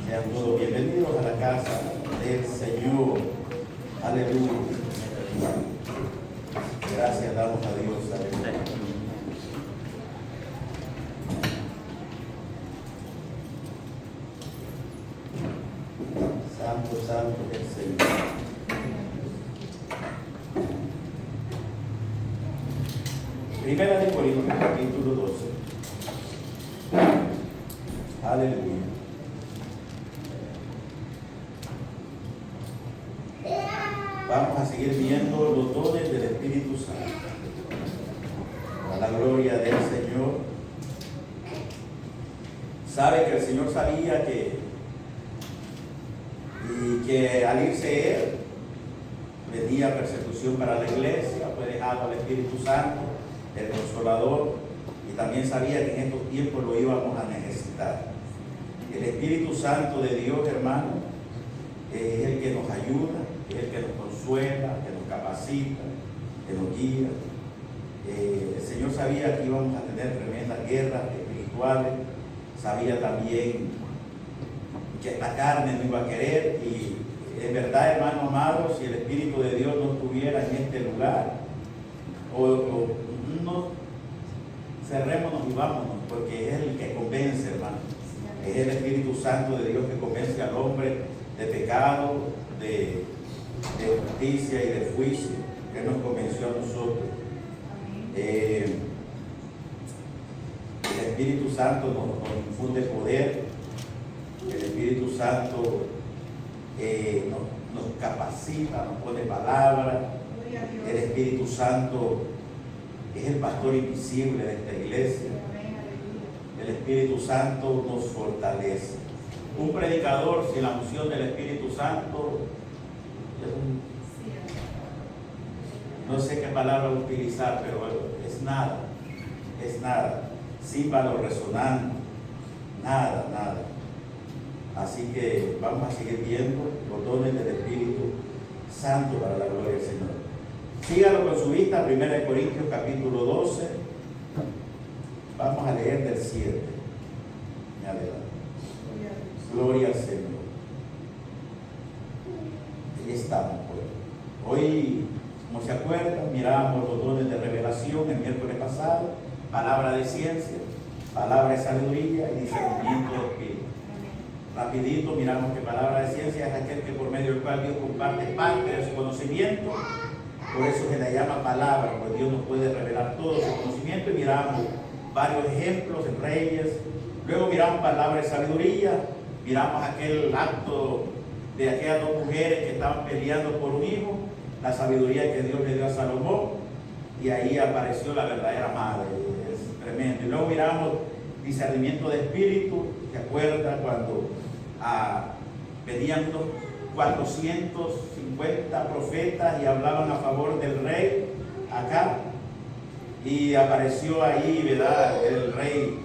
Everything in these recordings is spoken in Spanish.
Sean todos bienvenidos a la casa del Señor. Aleluya. Gracias damos a Dios. Aleluya. Santo, santo es el Señor. Primera de Corintios, capítulo 12. Aleluya. Vamos a seguir viendo los dones del Espíritu Santo. A la gloria del Señor. Sabe que el Señor sabía que al irse Él, venía persecución para la iglesia, fue dejado al Espíritu Santo, el Consolador, y también sabía que en estos tiempos lo íbamos a necesitar. El Espíritu Santo de Dios, hermano, es el que nos ayuda, es el que nos consuela, que nos capacita, que nos guía. El Señor sabía que íbamos a tener tremendas guerras espirituales, sabía también que esta carne no iba a querer, y en verdad, hermano amado, si el Espíritu de Dios no estuviera en este lugar, no cerrémonos y vámonos, porque es el que convence, hermano. Es el Espíritu Santo de Dios que convence al hombre de pecado, de justicia y de juicio, que nos convenció a nosotros. El Espíritu Santo nos infunde poder, el Espíritu Santo nos capacita, nos pone palabras. El Espíritu Santo es el pastor invisible de esta iglesia. El Espíritu Santo nos fortalece. Un predicador sin la unción del Espíritu Santo, no sé qué palabra utilizar, pero es nada, címbalo resonando, nada. Así que vamos a seguir viendo los dones del Espíritu Santo para la gloria del Señor. Sígalo con su vista, 1 Corintios capítulo 12. Vamos a leer del 7 en adelante. Gloria al Señor. Ahí estamos, pues. Hoy, como se acuerdan, miramos los dones de revelación el miércoles pasado, palabra de ciencia, palabra de sabiduría y discernimiento de espíritu. Rapidito miramos que palabra de ciencia es aquel que por medio del cual Dios comparte parte de su conocimiento. Por eso se le llama palabra, pues Dios nos puede revelar todo su conocimiento, y miramos varios ejemplos en Reyes. Luego miramos palabra de sabiduría, miramos aquel acto de aquellas dos mujeres que estaban peleando por un hijo, la sabiduría que Dios le dio a Salomón, y ahí apareció la verdadera madre. Es tremendo. Y luego miramos discernimiento de espíritu. ¿Se acuerdan cuando venían unos 450 profetas y hablaban a favor del rey acá? Y apareció ahí, ¿verdad?, el rey,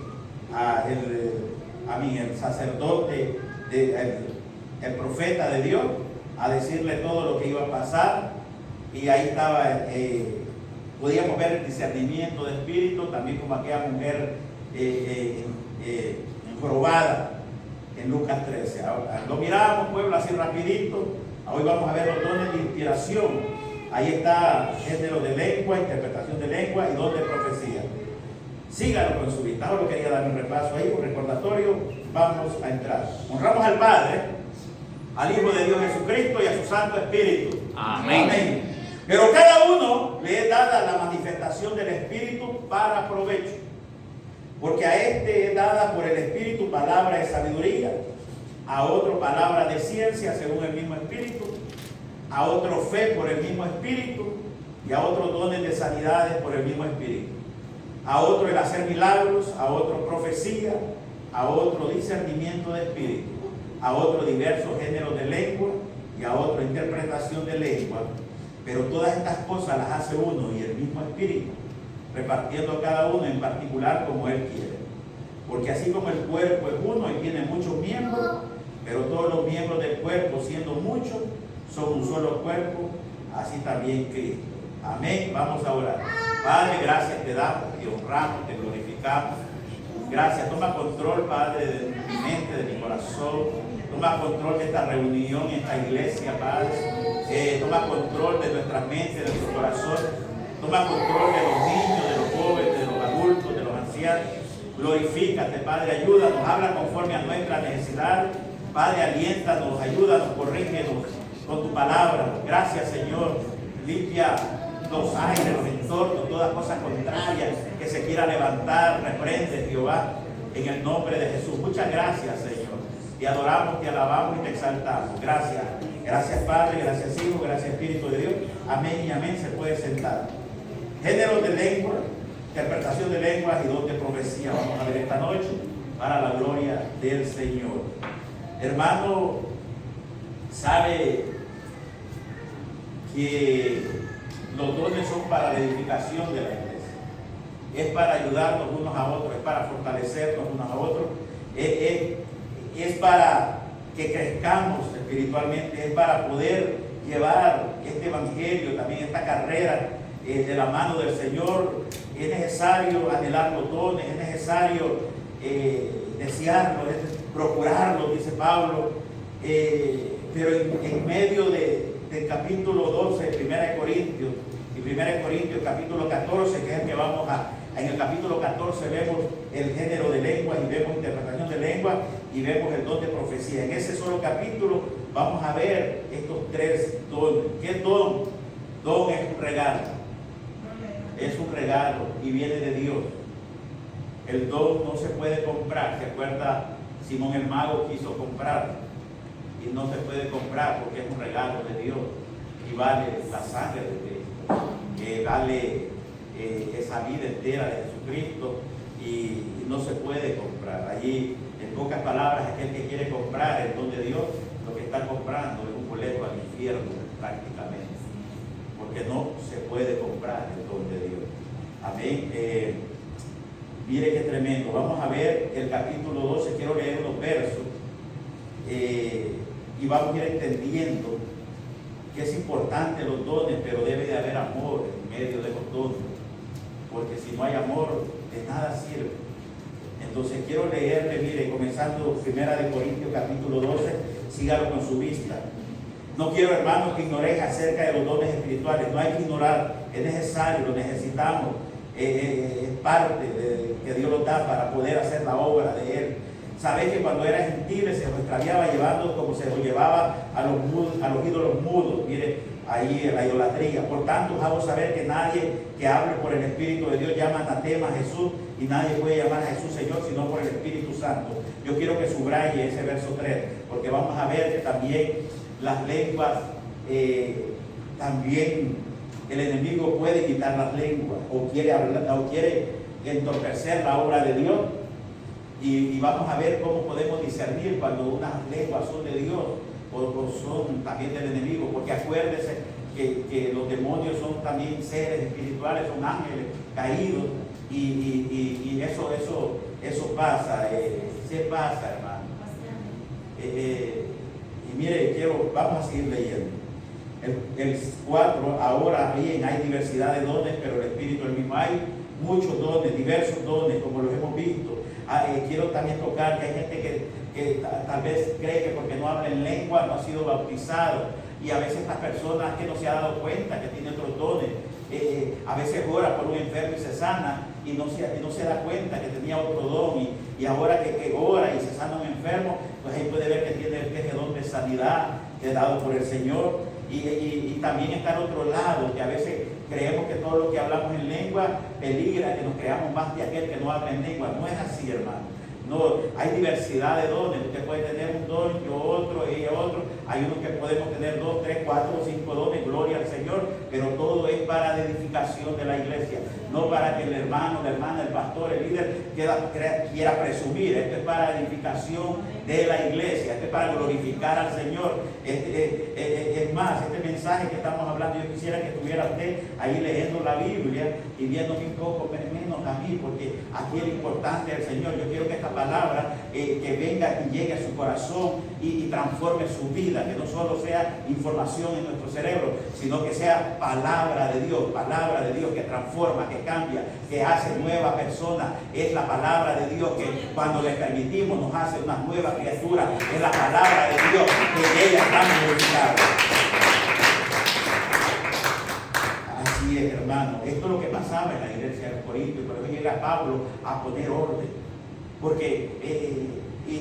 el sacerdote, el profeta de Dios, a decirle todo lo que iba a pasar. Y ahí estaba, podíamos ver el discernimiento de espíritu, también como aquella mujer enjorobada en Lucas 13. Ahora, lo miramos, pueblo, así rapidito. Hoy vamos a ver los dones de inspiración. Ahí está género de lengua, interpretación de lengua y don de profecía. Síganlo con su vista. Ahora quería dar un repaso ahí, un recordatorio. Vamos a entrar. Honramos al Padre, al Hijo de Dios Jesucristo y a su Santo Espíritu. Amén. Pero cada uno le es dada la manifestación del Espíritu para provecho. Porque a este es dada por el Espíritu palabra de sabiduría, a otro palabra de ciencia según el mismo Espíritu, a otro fe por el mismo Espíritu, y a otros dones de sanidades por el mismo Espíritu, a otro el hacer milagros, a otro profecía, a otro discernimiento de espíritu, a otro diversos géneros de lengua, y a otro interpretación de lengua. Pero todas estas cosas las hace uno y el mismo Espíritu, repartiendo a cada uno en particular como Él quiere. Porque así como el cuerpo es uno y tiene muchos miembros, pero todos los miembros del cuerpo, siendo muchos, son un solo cuerpo, así también Cristo. Amén. Vamos a orar. Padre, gracias te damos, te honramos, te glorificamos. Gracias. Toma control, Padre, de mi mente, de mi corazón. corazón. Toma control de esta reunión, esta iglesia, Padre. Toma control de nuestra mente, de nuestro corazón. Toma control de los niños, de los jóvenes, de los adultos, de los ancianos. Glorifícate, Padre. Ayúdanos, habla conforme a nuestra necesidad. Padre, aliéntanos, ayúdanos, corrígenos con tu palabra. Gracias, Señor. Limpia los aires, los entornos, todas cosas contrarias que se quiera levantar. Reprende, Jehová, en el nombre de Jesús. Muchas gracias, Señor. Te adoramos, te alabamos y te exaltamos. Gracias. Gracias, Padre. Gracias, Hijo. Gracias, Espíritu de Dios. Amén y amén. Se puede sentar. Géneros de lengua, interpretación de lenguas y don de profecía. Vamos a ver esta noche para la gloria del Señor. Hermano, sabe que los dones son para la edificación de la iglesia. Es para ayudarnos unos a otros, es para fortalecernos unos a otros, es para que crezcamos espiritualmente, es para poder llevar este evangelio, también esta carrera de la mano del Señor. Es necesario anhelar los dones, es necesario desearlo, es procurarlo, dice Pablo, pero en medio del capítulo 12 de 1 Corintios, y 1 Corintios capítulo 14, que es el que vamos en el capítulo 14 vemos el género de lenguas y vemos interpretación de lenguas y vemos el don de profecía. En ese solo capítulo vamos a ver estos tres dones. ¿Qué es don? Don es un regalo. Es un regalo y viene de Dios. El don no se puede comprar. ¿Se acuerda? Simón el mago quiso comprar y no se puede comprar porque es un regalo de Dios y vale la sangre de Cristo, vale esa vida entera de Jesucristo y no se puede comprar. Allí, en pocas palabras, aquel que quiere comprar el don de Dios, lo que está comprando es un boleto al infierno prácticamente, porque no se puede comprar el don de Dios. Amén. Mire qué tremendo. Vamos a ver el capítulo 12, quiero leer unos versos y vamos a ir entendiendo que es importante los dones, pero debe de haber amor en medio de los dones, porque si no hay amor, de nada sirve. Entonces quiero leerle, mire, comenzando 1 Corintios capítulo 12, sígalo con su vista. No quiero, hermanos, que ignoréis acerca de los dones espirituales. No hay que ignorar, es necesario, lo necesitamos. Es parte de que Dios nos da para poder hacer la obra de Él. Sabéis que cuando era gentil se los extraviaba llevando como se los llevaba a los ídolos mudos. Mire, ahí la idolatría. Por tanto, vamos a saber que nadie que hable por el Espíritu de Dios llama anatema a Jesús, y nadie puede llamar a Jesús Señor sino por el Espíritu Santo. Yo quiero que subraye ese verso 3, porque vamos a ver que también las lenguas, también el enemigo puede quitar las lenguas o quiere entorpecer la obra de Dios. Y vamos a ver cómo podemos discernir cuando unas lenguas son de Dios o son también del enemigo, porque acuérdese que los demonios son también seres espirituales, son ángeles caídos, y eso pasa, se pasa, hermano. Y mire, vamos a seguir leyendo. El 4, ahora bien, hay diversidad de dones, pero el Espíritu es el mismo. Hay muchos dones, diversos dones, como los hemos visto. Quiero también tocar que hay gente que tal vez cree que porque no habla en lengua no ha sido bautizado, y a veces las personas que no se ha dado cuenta que tiene otros dones, a veces ora por un enfermo y se sana y no se da cuenta que tenía otro don, y ahora que ora y se sana un enfermo, pues ahí puede ver que tiene el don de sanidad que es dado por el Señor. Y también está al otro lado, que a veces creemos que todo lo que hablamos en lengua peligra, que nos creamos más de aquel que no habla en lengua. No es así, hermano. No, hay diversidad de dones. Usted puede tener un don, yo otro, ella otro. Hay unos que podemos tener 2, 3, 4 o 5 dones, gloria al Señor, pero todo es para la edificación de la iglesia, no para que el hermano, la hermana, el pastor, el líder quiera presumir. Esto es para la edificación de la iglesia, esto es para glorificar al Señor. Es más, este mensaje que estamos hablando, yo quisiera que estuviera usted ahí leyendo la Biblia y viéndome un poco menos a mí, porque aquí es importante el Señor. Yo quiero que esta palabra que venga y llegue a su corazón y transforme su vida, que no solo sea información en nuestro cerebro, sino que sea palabra de Dios que transforma, que que cambia, que hace nueva persona. Es la palabra de Dios que cuando le permitimos nos hace una nueva criatura. Es la palabra de Dios que ella está glorificada. Así es, hermano. Esto es lo que pasaba en la iglesia de los Corintios. Por eso llega Pablo a poner orden. Porque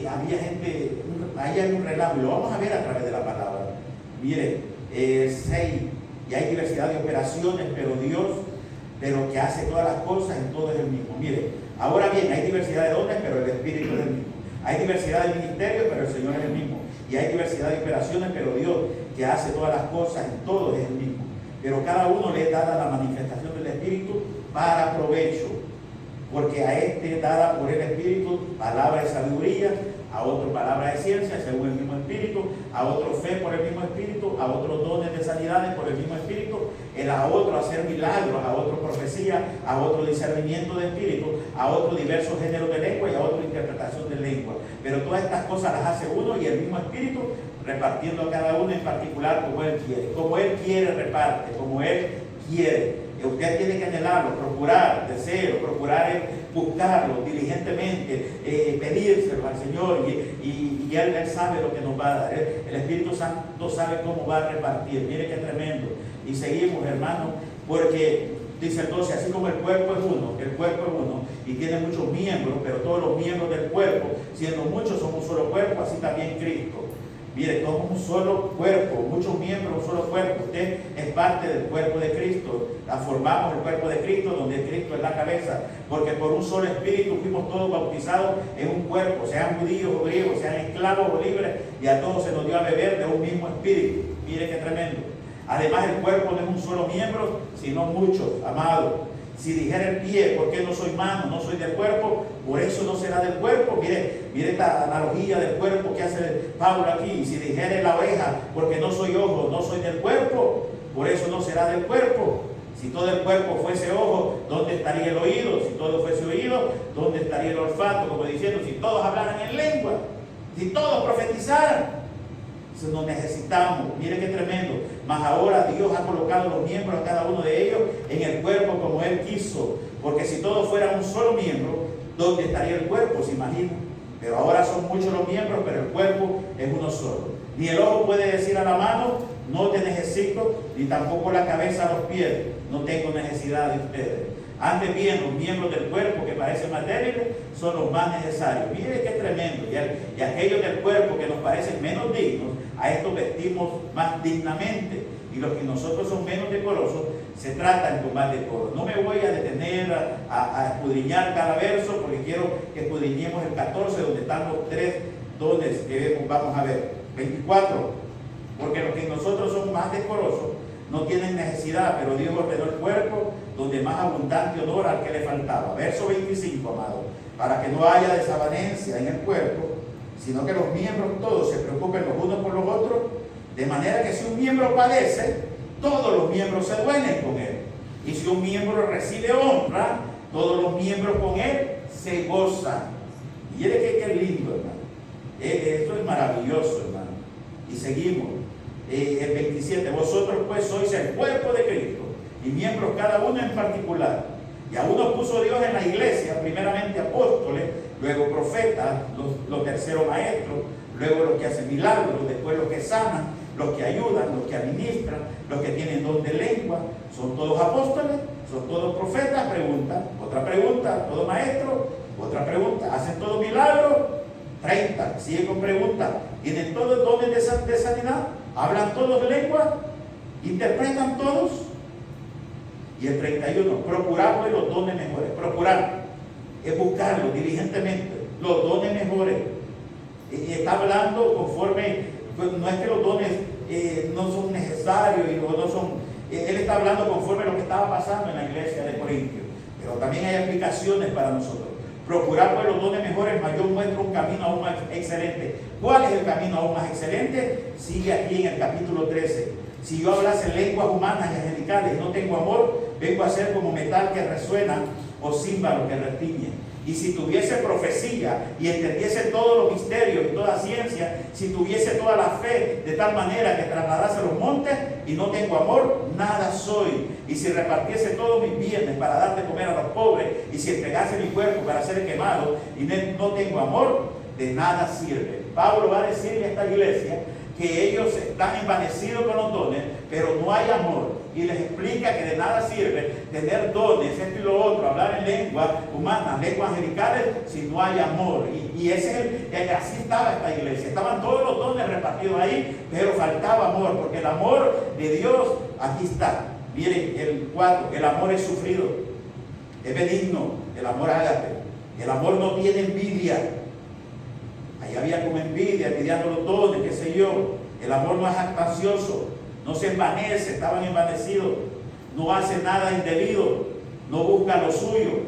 había gente, ahí hay un relajo, y lo vamos a ver a través de la palabra. Mire, 6, y hay diversidad de operaciones, pero que hace todas las cosas, en todo es el mismo. Mire, ahora bien, hay diversidad de dones, pero el Espíritu es el mismo. Hay diversidad de ministerios, pero el Señor es el mismo. Y hay diversidad de operaciones, pero Dios, que hace todas las cosas, en todo es el mismo. Pero cada uno le es dada la manifestación del Espíritu para provecho. Porque a este dada por el Espíritu palabra de sabiduría, a otro palabra de ciencia según el mismo Espíritu, a otro fe por el mismo Espíritu, a otros dones de sanidades por el mismo Espíritu, a otro hacer milagros, a otro profecía, a otro discernimiento de espíritu, a otro diversos géneros de lengua y a otro interpretación de lengua. Pero todas estas cosas las hace uno y el mismo Espíritu, repartiendo a cada uno en particular como Él quiere. Como Él quiere reparte, como Él quiere. Usted tiene que anhelarlo, procurar, deseo, procurar buscarlo diligentemente, pedírselo al Señor y él sabe lo que nos va a dar. El Espíritu Santo sabe cómo va a repartir. Mire qué tremendo. Y seguimos, hermano, porque dice el 12, así como el cuerpo es uno y tiene muchos miembros, pero todos los miembros del cuerpo, siendo muchos, son un solo cuerpo, así también Cristo. Mire, somos un solo cuerpo, muchos miembros, un solo cuerpo. Usted es parte del cuerpo de Cristo. Formamos el cuerpo de Cristo, donde Cristo es la cabeza. Porque por un solo espíritu fuimos todos bautizados en un cuerpo, sean judíos o griegos, sean esclavos o libres, y a todos se nos dio a beber de un mismo espíritu. Mire qué tremendo. Además, el cuerpo no es un solo miembro, sino muchos, amados. Si dijera el pie, ¿por qué no soy mano? No soy del cuerpo, por eso no será del cuerpo. Mire esta analogía del cuerpo que hace Pablo aquí. Si dijera la oreja, porque no soy ojo, no soy del cuerpo, por eso no será del cuerpo. Si todo el cuerpo fuese ojo, ¿dónde estaría el oído? Si todo fuese oído, ¿dónde estaría el olfato? Como diciendo, si todos hablaran en lengua, si todos profetizaran. Eso no necesitamos. Mire qué tremendo. Mas ahora Dios ha colocado los miembros a cada uno de ellos en el cuerpo como Él quiso. Porque si todos fueran un solo miembro, ¿dónde estaría el cuerpo? ¿Se imagina? Pero ahora son muchos los miembros, pero el cuerpo es uno solo. Ni el ojo puede decir a la mano, no te necesito, ni tampoco la cabeza a los pies, no tengo necesidad de ustedes. Antes bien, los miembros del cuerpo que parecen más débiles son los más necesarios. Mire qué tremendo. Y aquellos del cuerpo que nos parecen menos dignos, a estos vestimos más dignamente. Y los que nosotros son menos decorosos, se tratan con más decoro. No me voy a detener a escudriñar cada verso, porque quiero que escudriñemos el 14, donde están los 3 dones que vamos a ver. 24. Porque los que nosotros son más decorosos no tienen necesidad, pero Dios ordenó el cuerpo donde más abundante honor al que le faltaba. Verso 25, amado. Para que no haya desavenencia en el cuerpo, sino que los miembros todos se preocupen los unos por los otros, de manera que si un miembro padece, todos los miembros se duelen con él. Y si un miembro recibe honra, todos los miembros con él se gozan. Y mire qué lindo, hermano. Esto es maravilloso, hermano. Y seguimos. El 27, vosotros pues sois el cuerpo de Cristo y miembros cada uno en particular. Y a uno puso Dios en la iglesia, primeramente apóstoles, luego profetas, los terceros maestros, luego los que hacen milagros, después los que sanan, los que ayudan, los que administran, los que tienen don de lengua. ¿Son todos apóstoles? ¿Son todos profetas? Pregunta. Otra pregunta. ¿Todo maestro? Otra pregunta. ¿Hacen todos milagros? 30. Sigue con pregunta. ¿Tienen todos dones de sanidad? ¿Hablan todos lengua? ¿Interpretan todos? Y el 31, procurar pues los dones mejores. Procurar es buscarlos diligentemente, los dones mejores. Está hablando conforme, pues no es que los dones no son necesarios o no son, él está hablando conforme a lo que estaba pasando en la iglesia de Corintios. Pero también hay aplicaciones para nosotros. Procurar pues los dones mejores, mas yo muestro un camino aún más excelente. ¿Cuál es el camino aún más excelente? Sigue aquí en el capítulo 13. Si yo hablase lenguas humanas y angelicales y no tengo amor, vengo a ser como metal que resuena o címbalo que retiñe. Y si tuviese profecía y entendiese todos los misterios y toda ciencia, si tuviese toda la fe de tal manera que trasladase los montes y no tengo amor, nada soy. Y si repartiese todos mis bienes para dar de comer a los pobres, y si entregase mi cuerpo para ser quemado y no tengo amor, de nada sirve. Pablo va a decirle a esta iglesia que ellos están envanecidos con los dones, pero no hay amor. Y les explica que de nada sirve tener dones, esto y lo otro, hablar en lenguas humanas, lenguas angelicales, si no hay amor. Y ese es así estaba esta iglesia. Estaban todos los dones repartidos ahí, pero faltaba amor, porque el amor de Dios aquí está. Miren el 4, el amor es sufrido, es benigno, el amor ágape. El amor no tiene envidia. Ahí había como envidiando los dones, qué sé yo. El amor no es jactancioso, no se envanece, estaban envanecidos, no hace nada indebido, no busca lo suyo,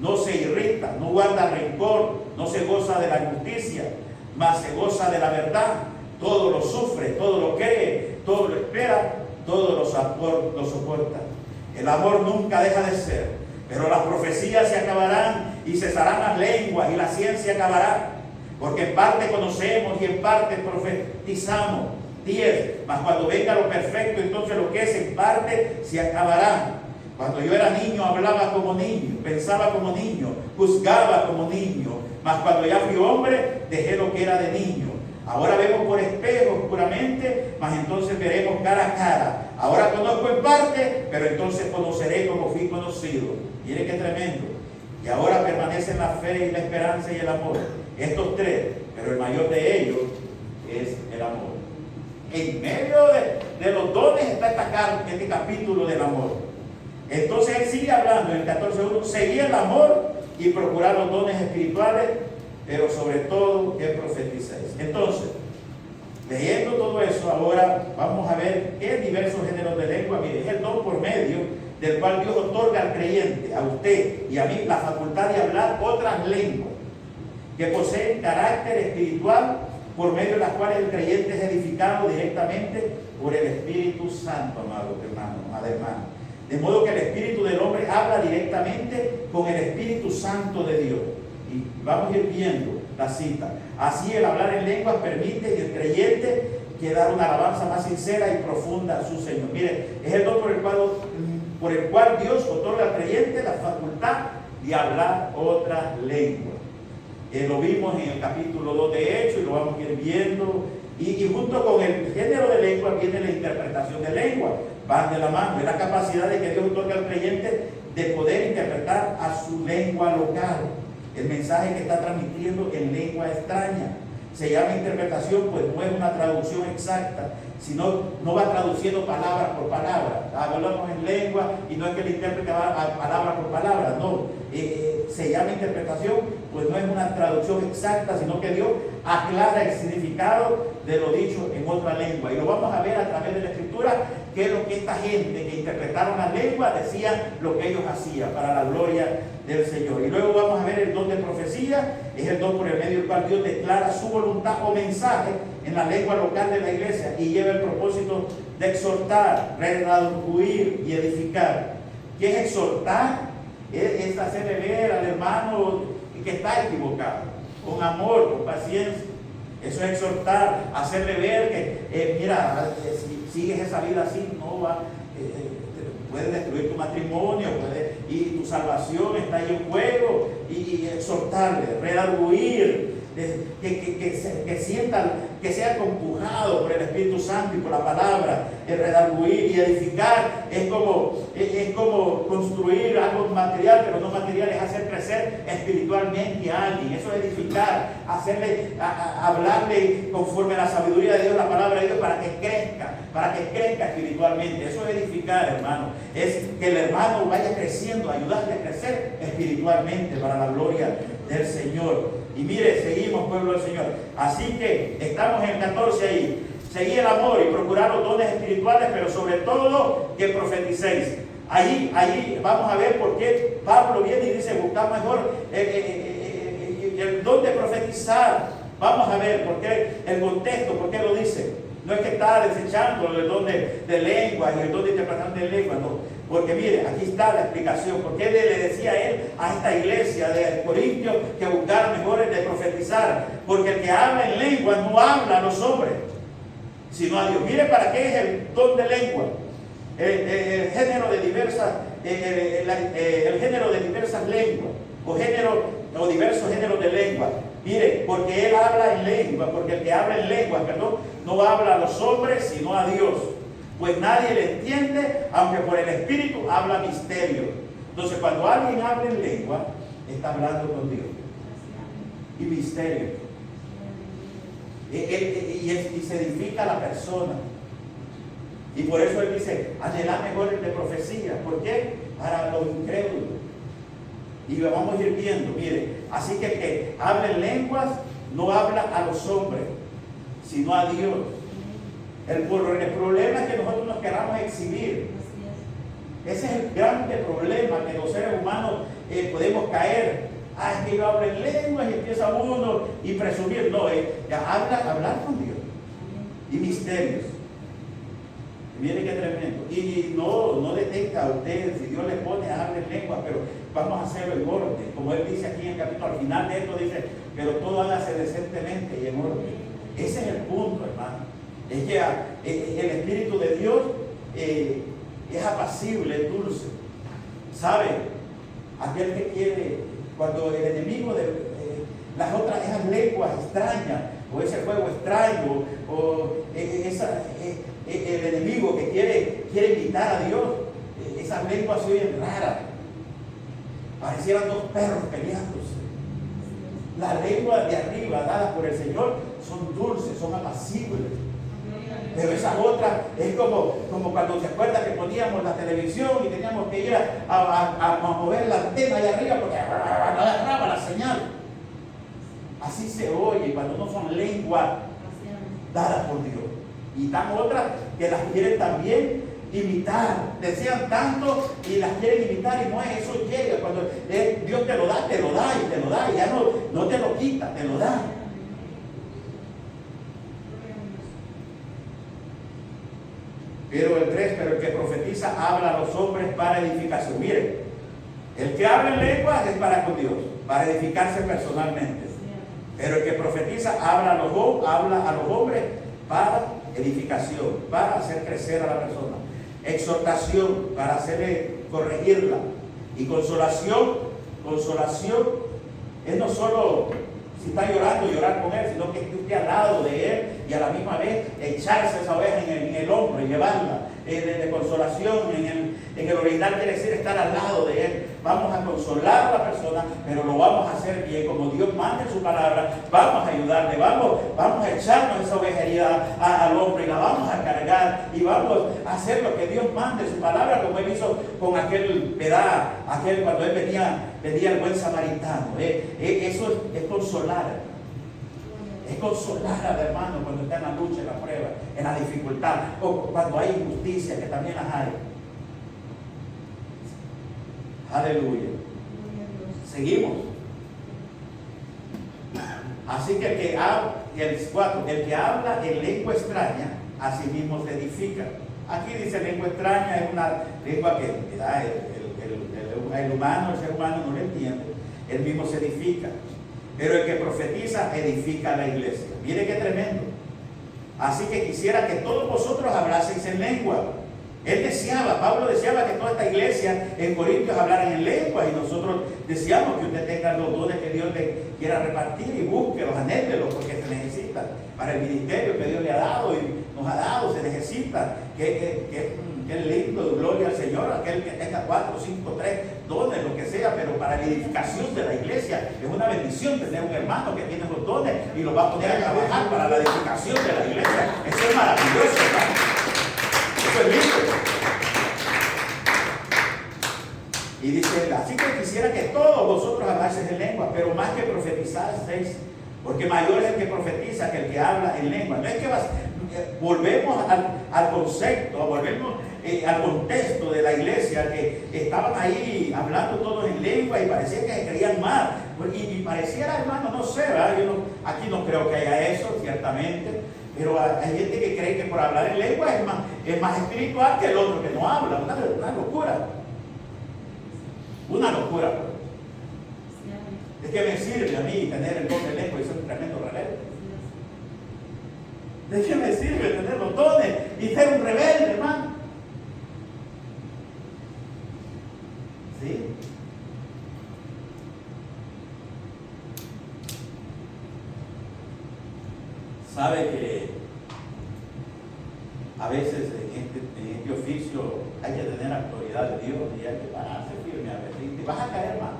no se irrita, no guarda rencor, no se goza de la injusticia, mas se goza de la verdad. Todo lo sufre, todo lo cree, todo lo espera, todo lo soporta. El amor nunca deja de ser, pero las profecías se acabarán y cesarán las lenguas y la ciencia acabará. Porque en parte conocemos y en parte profetizamos. 10. Mas cuando venga lo perfecto, entonces lo que es en parte se acabará. Cuando yo era niño hablaba como niño, pensaba como niño, juzgaba como niño. Mas cuando ya fui hombre, dejé lo que era de niño. Ahora vemos por espejo oscuramente, mas entonces veremos cara a cara. Ahora conozco en parte, pero entonces conoceré como fui conocido. Mire qué tremendo. Y ahora permanecen la fe y la esperanza y el amor. Estos tres, pero el mayor de ellos es el amor. En medio de los dones está este capítulo del amor. Entonces él sigue hablando en el 14:1, seguir el amor y procurar los dones espirituales, pero sobre todo que profeticéis. Entonces, leyendo todo eso, ahora vamos a ver qué diversos géneros de lengua. Mire, es el don por medio del cual Dios otorga al creyente, a usted y a mí, la facultad de hablar otras lenguas que poseen carácter espiritual, por medio de las cuales el creyente es edificado directamente por el Espíritu Santo, amados hermanos. De modo que el espíritu del hombre habla directamente con el Espíritu Santo de Dios. Y vamos a ir viendo la cita. Así el hablar en lenguas permite que el creyente que dar una alabanza más sincera y profunda a su Señor. Mire, es el don por el cual Dios otorga al creyente la facultad de hablar otras lenguas. Lo vimos en el capítulo 2 de Hechos y lo vamos a ir viendo. Y junto con el género de lengua viene la interpretación de lengua. Van de la mano. Es la capacidad de que Dios otorga al creyente de poder interpretar a su lengua local el mensaje que está transmitiendo en lengua extraña. Se llama interpretación, pues no es una traducción exacta, sino no va traduciendo palabra por palabra. Hablamos en lengua y no es que el intérprete va palabra por palabra, no. Se llama interpretación, pues no es una traducción exacta, sino que Dios aclara el significado de lo dicho en otra lengua. Y lo vamos a ver a través de la Escritura, que es lo que esta gente que interpretaron las lenguas decían lo que ellos hacían para la gloria del Señor. Y luego vamos a ver el don de profecía, es el don por el medio del cual Dios declara su voluntad o mensaje en la lengua local de la iglesia y lleva el propósito de exhortar, redarguir y edificar. ¿Qué es exhortar? Es hacerle ver al hermano que está equivocado, con amor, con paciencia. Eso es exhortar, hacerle ver que, mira, si sigues esa vida así, no va, puede destruir tu matrimonio, y tu salvación está ahí en juego, y exhortarle, redarguir, que sientan, que sea compujado por el Espíritu Santo y por la palabra. El redarguir y edificar es como construir algo material, pero no material, es hacer crecer espiritualmente a alguien. Eso es edificar, hablarle conforme a la sabiduría de Dios, la palabra de Dios, para que crezca espiritualmente. Eso es edificar, hermano. Es que el hermano vaya creciendo, ayudarle a crecer espiritualmente para la gloria del Señor. Y mire, seguimos, pueblo del Señor. Así que estamos en el 14 ahí. Seguir el amor y procurar los dones espirituales, pero sobre todo que profeticéis. Ahí vamos a ver por qué Pablo viene y dice, buscar mejor el don de profetizar. Vamos a ver por qué, el contexto, por qué lo dice. No es que está desechando el don de lengua y el don de interpretación de lengua, no. Porque mire, aquí está la explicación. Porque él le decía a él, a esta iglesia de Corintios, que buscar mejores de profetizar. Porque el que habla en lengua no habla a los hombres, sino a Dios. Mire para qué es el don de lengua. El género de diversas, el género de diversas lenguas, o diversos géneros de lengua. Mire, porque él habla en lengua, porque el que habla en lengua, perdón, no habla a los hombres, sino a Dios. Pues nadie le entiende, aunque por el Espíritu habla misterio. Entonces, cuando alguien habla en lengua, está hablando con Dios. Y misterio. Y se edifica la persona. Y por eso él dice, anhelad mejor el de profecía. ¿Por qué? Para los incrédulos. Y lo vamos a ir viendo, mire. Así que el que habla en lenguas no habla a los hombres, sino a Dios. El problema es que nosotros nos queramos exhibir. Ese es el grande problema, que los seres humanos podemos caer. Es que yo hablo en lenguas y empieza uno y presumir. No, hablar con Dios. Y misterios. Miren qué tremendo. Y no detenga a ustedes, si Dios les pone a hablar en lenguas, pero vamos a hacerlo en orden. Como él dice aquí en el capítulo, al final de esto dice, pero todo hágase decentemente y en orden. Ese es el punto, hermano. Es que el Espíritu de Dios es apacible, es dulce. ¿Sabe? Aquel que quiere, cuando el enemigo de las otras, esas lenguas extrañas, o ese fuego extraño, o el enemigo que quiere imitar a Dios, esas lenguas se oyen raras. Parecieran dos perros peleándose. Las lenguas de arriba, dadas por el Señor, son dulces, son apacibles. Pero esas otras es como cuando se acuerda que poníamos la televisión y teníamos que ir a mover la antena allá arriba porque no agarraba la señal. Así se oye cuando no son lenguas dadas por Dios. Y están otras que las quieren también imitar. Desean tanto y las quieren imitar y no es eso. Llega cuando Dios te lo da y te lo da y ya no te lo quita, te lo da. Pero el que profetiza habla a los hombres para edificación. Miren, el que habla en lenguas es para con Dios, para edificarse personalmente. Pero el que profetiza habla a los hombres para edificación, para hacer crecer a la persona. Exhortación, para corregirla. Y consolación es no solo si está llorando, llorar con él, sino que esté al lado de él y a la misma vez echarse esa oveja en el hombro y llevarla de consolación. En el original quiere decir estar al lado de él. Vamos a consolar a la persona, pero lo vamos a hacer bien, como Dios manda en su palabra. Vamos a ayudarle, vamos a echarnos esa oveja herida al hombro y la vamos a cargar y vamos a hacer lo que Dios manda en su palabra, como él hizo con aquel cuando él venía el buen samaritano. Eso es consolar. Es consolar al hermano cuando está en la lucha, en la prueba, en la dificultad, o cuando hay injusticia, que también las hay. Aleluya. Seguimos. Así que el que habla en lengua extraña, a sí mismo se edifica. Aquí dice lengua extraña, es una lengua que el ser humano no le entiende. Él mismo se edifica. Pero el que profetiza edifica a la iglesia. Mire qué tremendo. Así que quisiera que todos vosotros hablaseis en lengua. Pablo deseaba que toda esta iglesia en Corintios hablaran en lengua, y nosotros deseamos que usted tenga los dones que Dios le quiera repartir y búsquelos, anhélelos, porque se necesitan para el ministerio que Dios le ha dado y nos ha dado. Se necesita. Qué lindo, gloria al Señor, aquel que tenga 4, 5, 3 dones, lo que sea, pero para la edificación de la iglesia es una bendición tener un hermano que tiene los dones y lo va a poner a trabajar para la edificación de la iglesia. Eso es maravilloso, hermano. Eso es lindo. Y dice, así que quisiera que todos vosotros hablaseis en lengua, pero más que profetizaseis, porque mayor es el que profetiza que el que habla en lengua. No es que volvemos al concepto, volvemos al contexto de la iglesia, que estaban ahí hablando todos en lengua y parecía que creían más. Y pareciera, hermano, no sé, ¿verdad? Yo aquí no creo que haya eso, ciertamente, pero hay gente que cree que por hablar en lengua es más espiritual que el otro que no habla. Una locura. Una locura. Es que me sirve a mí tener el don de lengua y ser un tremendo rebelde. ¿De qué me sirve tener los dones y ser un rebelde, hermano? ¿Sí? Sabe que a veces en este oficio hay que tener autoridad de Dios y hay que pararse firme a veces. Y te vas a caer mal.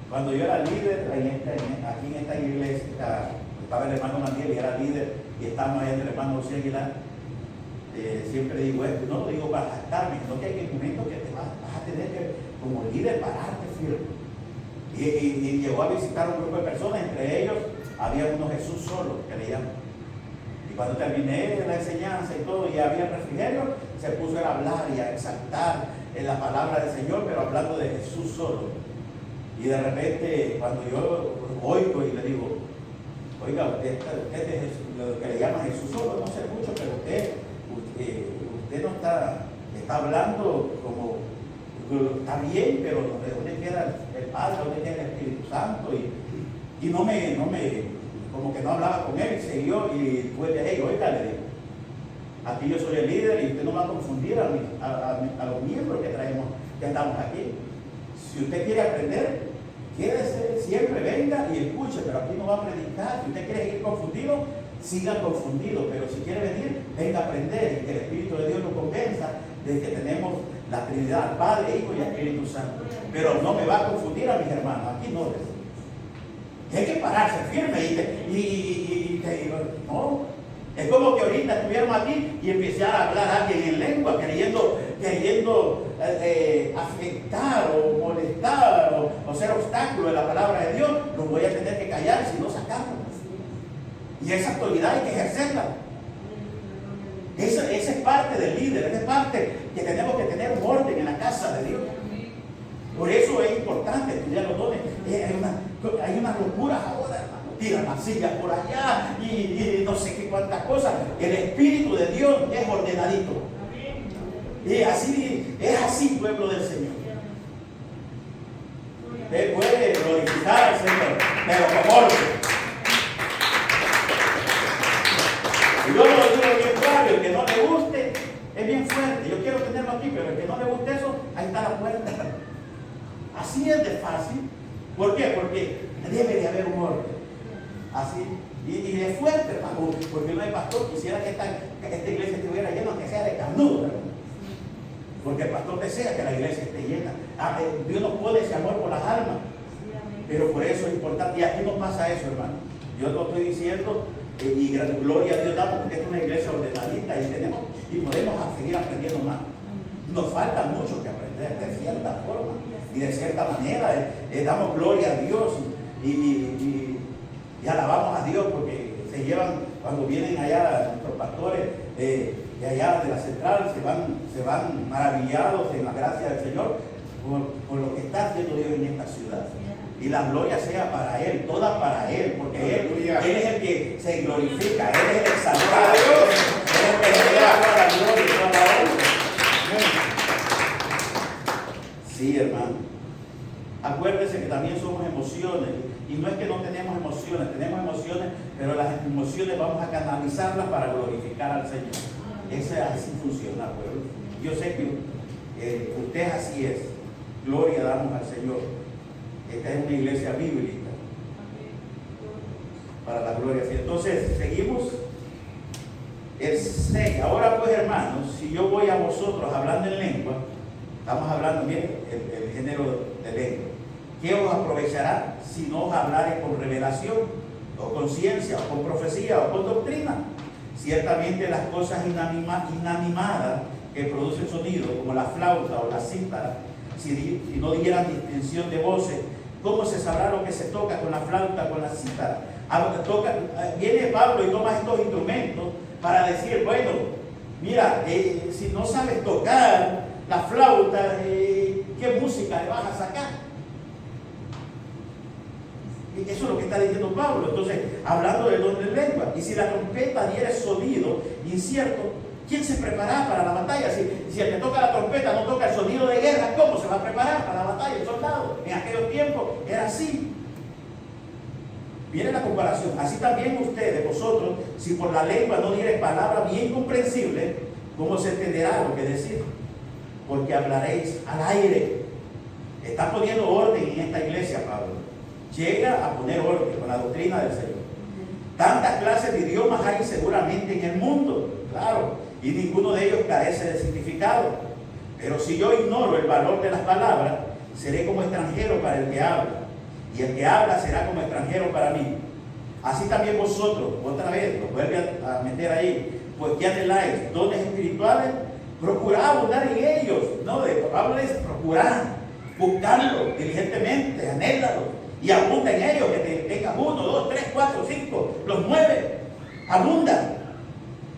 Cuando yo era líder aquí en esta iglesia, estaba el hermano Manuel y era líder, y estábamos ahí en el hermano José Aguilar, siempre digo esto, no lo digo para jactarme, sino que hay momentos que te vas a tener que, como líder, pararte firme. Y llegó a visitar un grupo de personas, entre ellos había uno Jesús solo, que le llaman. Y cuando terminé la enseñanza y todo, y había refrigerio, se puso a hablar y a exaltar en la palabra del Señor, pero hablando de Jesús solo. Y de repente, cuando yo oigo y le digo, oiga, usted es lo que le llaman Jesús solo, no sé mucho, pero usted no está hablando como, está bien, pero ¿dónde queda el Padre? ¿Dónde queda el Espíritu Santo? Y como que no hablaba con él, y siguió, y fue de ahí, oiga, le digo, aquí yo soy el líder y usted no va a confundir a los miembros que estamos aquí. Si usted quiere aprender, quédese, siempre venga y escuche, pero aquí no va a predicar. Si usted quiere seguir confundido, siga confundido, pero si quiere venir, venga a aprender y que el Espíritu de Dios nos convenza de que tenemos la Trinidad, Padre, Hijo y Espíritu Santo. Pero no me va a confundir a mis hermanos, aquí no. Hay que pararse firme no. Es como que ahorita estuviéramos aquí y empezara a hablar a alguien en lengua, queriendo afectar o molestar o ser obstáculo de la palabra de Dios. Lo voy a tener que callar si no sacamos. Y esa autoridad hay que ejercerla. Esa es parte del líder, esa es parte que tenemos que tener un orden en la casa de Dios. Por eso es importante estudiar los dones. Hay unas locuras ahora, hermano. Tiran las sillas por allá y no sé qué cuántas cosas. El Espíritu de Dios es ordenadito. Y así es así, pueblo del Señor. Usted puede glorificar al Señor, pero con orden. Y yo lo digo bien claro, el que no le guste es bien fuerte. Yo quiero tenerlo aquí, pero el que no le guste eso, ahí está la puerta. Así es de fácil. ¿Por qué? Porque debe de haber un orden. Así. Y es fuerte, hermano. Porque no hay pastor. Quisiera que esta iglesia estuviera llena, aunque sea de carnudo, hermano. Porque el pastor desea que la iglesia esté llena. Dios nos pone ese amor por las almas. Pero por eso es importante. Y aquí no pasa eso, hermano. Yo lo estoy diciendo. Y gloria a Dios damos porque es una iglesia ordenadita y podemos seguir aprendiendo más. Nos falta mucho que aprender de cierta forma y de cierta manera. Damos gloria a Dios y alabamos a Dios porque se llevan, cuando vienen allá nuestros pastores de allá de la central, se van maravillados en la gracia del Señor por lo que está haciendo Dios en esta ciudad. Y la gloria sea para Él, toda para Él, porque Él es el que se glorifica, Él es el exaltado, Él es el que le da toda la gloria y toda la honra. Sí, hermano. Acuérdense que también somos emociones, y no es que no tenemos emociones, pero las emociones vamos a canalizarlas para glorificar al Señor. Así funciona, pueblo. Yo sé que usted así es. Gloria damos al Señor. Esta es una iglesia bíblica para la gloria. Entonces, seguimos el 6. Ahora pues, hermanos, si yo voy a vosotros hablando en lengua, estamos hablando bien el género de lengua. ¿Qué os aprovechará si no os hablare con revelación, o con ciencia, o con profecía, o con doctrina? Ciertamente las cosas inanimadas que producen sonido, como la flauta o la cítara, si no dieran distinción de voces, ¿cómo se sabrá lo que se toca con la flauta, con la cítara? Viene Pablo y toma estos instrumentos para decir, bueno, mira, si no sabes tocar la flauta, ¿qué música le vas a sacar? Eso es lo que está diciendo Pablo. Entonces, hablando del don de lengua. Y si la trompeta diere sonido incierto, ¿quién se prepara para la batalla? Si el que toca la trompeta no toca el sonido de guerra, ¿cómo se va a preparar para la batalla el soldado? En aquellos tiempos era así. Viene la comparación. Así también ustedes, vosotros, si por la lengua no diere palabra bien comprensible, ¿cómo se entenderá lo que decir? Porque hablaréis al aire. Está poniendo orden en esta iglesia, Pablo. Llega a poner orden con la doctrina del Señor. Tantas clases de idiomas hay seguramente en el mundo, claro, y ninguno de ellos carece de significado. Pero si yo ignoro el valor de las palabras, seré como extranjero para el que habla, y el que habla será como extranjero para mí. Así también vosotros, otra vez, lo vuelve a meter ahí, pues que anheláis dones espirituales, procurad abundar en ellos. No, de Pablo es procurar, buscarlo diligentemente, anhélalo, y abunda en ellos, que tengas 1, 2, 3, 4, 5, los 9, abunda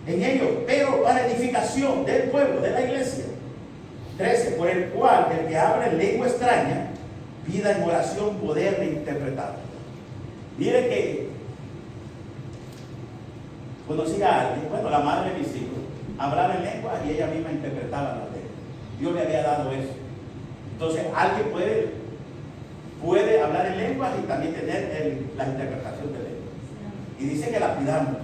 en ellos, pero para edificación del pueblo, de la iglesia. 13, por el cual el que habla en lengua extraña pida en oración poder de interpretar. Mire que conocí a alguien, bueno, la madre de mis hijos, hablaba en lengua y ella misma interpretaba las lenguas. Dios me había dado eso. Entonces, alguien puede hablar en lengua y también tener la interpretación de lengua. Y dice que la pidamos.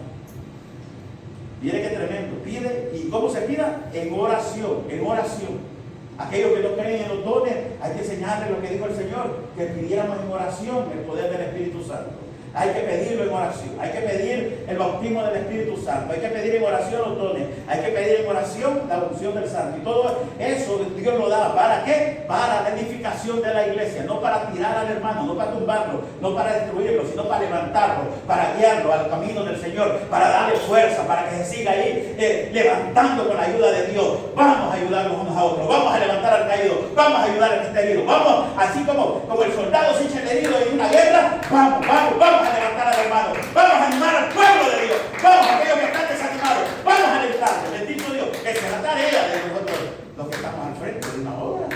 Mire qué tremendo. Pide, ¿y cómo se pida? En oración, en oración. Aquellos que no creen en los dones, hay que enseñarles lo que dijo el Señor, que pidiéramos en oración el poder del Espíritu Santo. Hay que pedirlo en oración, hay que pedir el bautismo del Espíritu Santo, hay que pedir en oración los dones, hay que pedir en oración la unción del Santo. Y todo eso Dios lo da. ¿Para qué? Para la edificación de la iglesia, no para tirar al hermano, no para tumbarlo, no para destruirlo, sino para levantarlo, para guiarlo al camino del Señor, para darle fuerza, para que se siga ahí levantando con la ayuda de Dios. Vamos a ayudarnos unos a otros, vamos a levantar al caído, vamos a ayudar al que está herido, vamos, así como el soldado se echa el herido en una guerra, vamos a levantar al hermano, vamos a animar al pueblo de Dios, vamos a aquellos que están desanimados, vamos a alentarlos. Bendito Dios, esa es la tarea de nosotros, los que estamos al frente de una obra.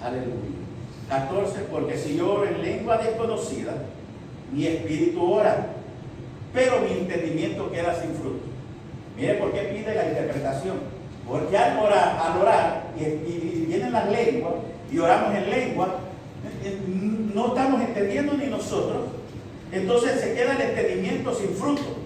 Aleluya. 14, porque si yo oro en lengua desconocida, mi espíritu ora, pero mi entendimiento queda sin fruto. Mire por qué pide la interpretación. Porque al orar y vienen las lenguas y oramos en lengua, no estamos entendiendo ni nosotros. Entonces se queda el entendimiento sin fruto.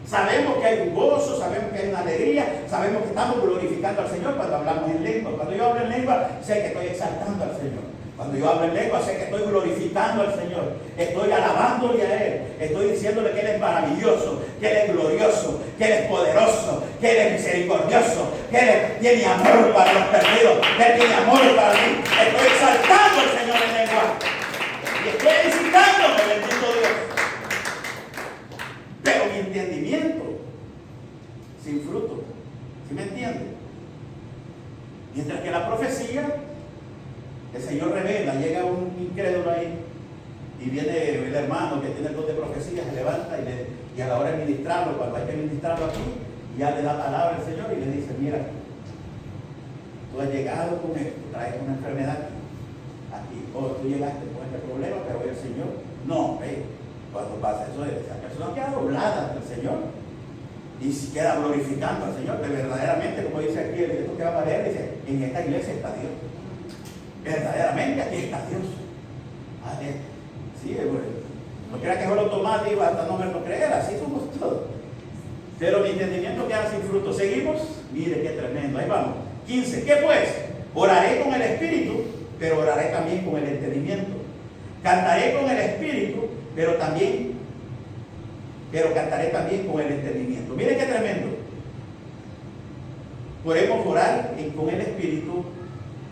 Sabemos que hay un gozo, sabemos que hay una alegría, sabemos que estamos glorificando al Señor cuando hablamos en lengua. Cuando yo hablo en lengua, sé que estoy exaltando al Señor. Cuando yo hablo en lengua, sé que estoy glorificando al Señor. Estoy alabándole a Él. Estoy diciéndole que Él es maravilloso, que Él es glorioso, que Él es poderoso, que Él es misericordioso, que Él tiene amor para los perdidos, que Él tiene amor para mí. Estoy exaltando al Señor en lengua. Y estoy edificándome, bendito Dios. Pero mi entendimiento, sin fruto. ¿Sí me entiende? Mientras que la profecía, el Señor revela, llega un incrédulo ahí y viene el hermano que tiene el don de profecía, se levanta y a la hora de ministrarlo, cuando hay que ministrarlo aquí, ya le da palabra al Señor y le dice: mira, tú has llegado con esto, traes una enfermedad aquí, o tú llegaste con este problema, pero hoy el Señor no, cuando pasa eso, esa persona queda doblada ante el Señor y si queda glorificando al Señor, que verdaderamente, como dice aquí el texto que va a leer, dice: en esta iglesia está Dios. Verdaderamente aquí está Dios. Sí, no crea que es automático hasta no verlo creer, así somos todos. Pero mi entendimiento queda sin fruto. Seguimos, mire qué tremendo, ahí vamos. 15, ¿qué pues? Oraré con el espíritu, pero oraré también con el entendimiento. Cantaré con el espíritu, pero cantaré también con el entendimiento. Mire qué tremendo. Podemos orar con el espíritu,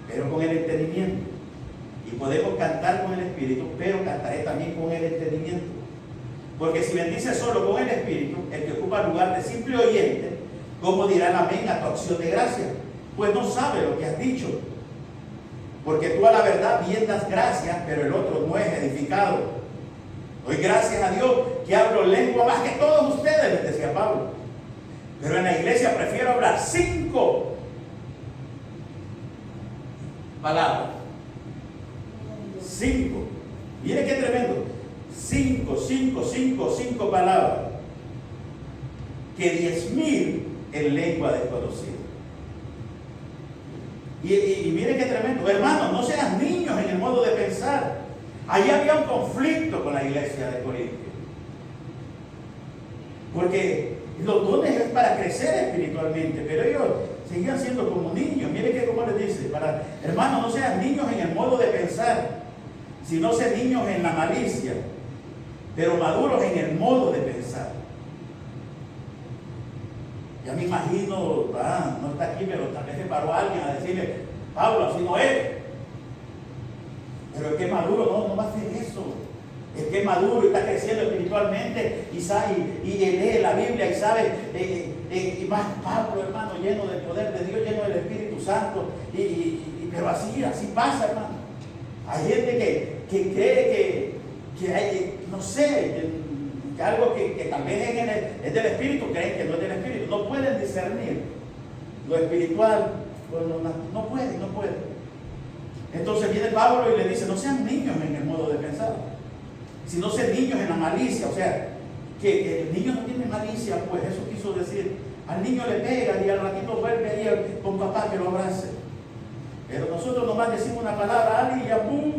pero con el entendimiento. Y podemos cantar con el espíritu, pero cantaré también con el entendimiento. Porque si bendices solo con el espíritu, el que ocupa el lugar de simple oyente, ¿cómo dirán amén a tu acción de gracia? Pues no sabe lo que has dicho. Porque tú a la verdad bien das gracias, pero el otro no es edificado. Doy gracias a Dios que hablo lengua más que todos ustedes, les decía Pablo. Pero en la iglesia prefiero hablar 5 palabras. 5. Mire qué tremendo. 5 palabras. Que 10,000 en lengua desconocida. Y mire qué tremendo. Hermanos, no sean niños en el modo de pensar. Allí había un conflicto con la iglesia de Corinto. Porque los dones es para crecer espiritualmente, pero ellos seguían siendo como niños. Mire que como les dice, hermanos, no sean niños en el modo de pensar, sino sean niños en la malicia, pero maduros en el modo de pensar. Ya me imagino, no está aquí, pero tal vez se paró alguien a decirle, Pablo, así no es. Pero el que es maduro no va a hacer eso. El que es maduro y está creciendo espiritualmente y sabe y lee la Biblia y sabe, y más Pablo, hermano, lleno del poder de Dios, lleno del Espíritu Santo, pero así pasa, hermano. Hay gente que cree que hay, no sé, que algo que tal vez es del Espíritu, creen que no es del Espíritu. No pueden discernir lo espiritual, no pueden. Entonces viene Pablo y le dice, no sean niños en el modo de pensar, sino sean niños en la malicia. O sea, que el niño no tiene malicia, pues eso quiso decir. Al niño le pega y al ratito vuelve ahí con papá que lo abrace. Pero nosotros nomás decimos una palabra a alguien y ya ¡pum!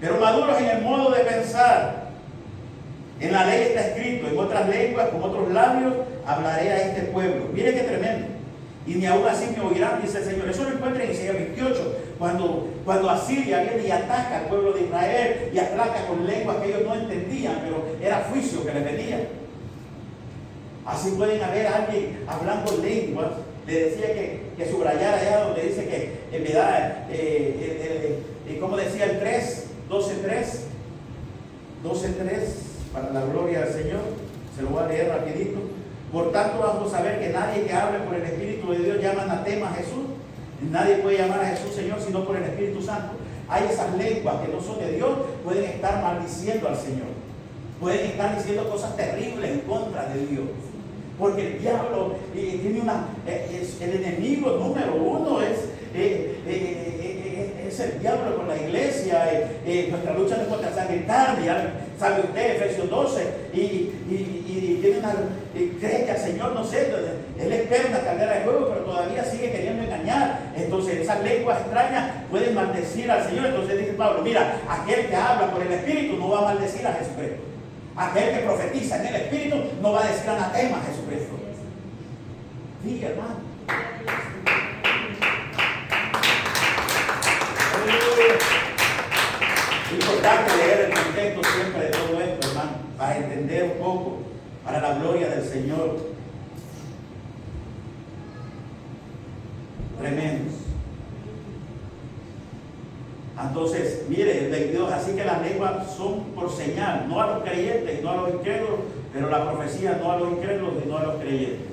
Pero maduros en el modo de pensar. En la ley está escrito, en otras lenguas, con otros labios, hablaré a este pueblo. Mire qué tremendo. Y ni aún así me oirán, dice el Señor. Eso lo encuentra en Isaías 28, cuando Asiria viene y ataca al pueblo de Israel y ataca con lenguas que ellos no entendían, pero era juicio que les venía. Así pueden haber alguien hablando lenguas. Le decía que subrayara allá donde dice que en verdad, como decía el 3, 12:3, para la gloria del Señor, se lo voy a leer rapidito. Por tanto, vamos a saber que nadie que hable por el Espíritu de Dios llama anatema a Jesús. Nadie puede llamar a Jesús Señor sino por el Espíritu Santo. Hay esas lenguas que no son de Dios, pueden estar maldiciendo al Señor. Pueden estar diciendo cosas terribles en contra de Dios. Porque el diablo tiene el enemigo número uno es el diablo con la iglesia. Nuestra lucha no es contra sangre y carne, sabe usted, Efesios 12, y cree que al Señor, no sé, él espera una carrera de fuego, pero todavía sigue queriendo engañar. Entonces esas lenguas extrañas pueden maldecir al Señor. Entonces dice Pablo, mira, aquel que habla por el Espíritu no va a maldecir a Jesucristo. Aquel que profetiza en el Espíritu no va a decir anatema a Jesucristo. Sí, hermano. Es importante leer el contexto siempre de todo esto, hermano, para entender un poco, para la gloria del Señor. Tremendo. Entonces, mire, el 22, así que las lenguas son por señal, no a los creyentes, no a los incrédulos, pero la profecía no a los incrédulos y no a los creyentes.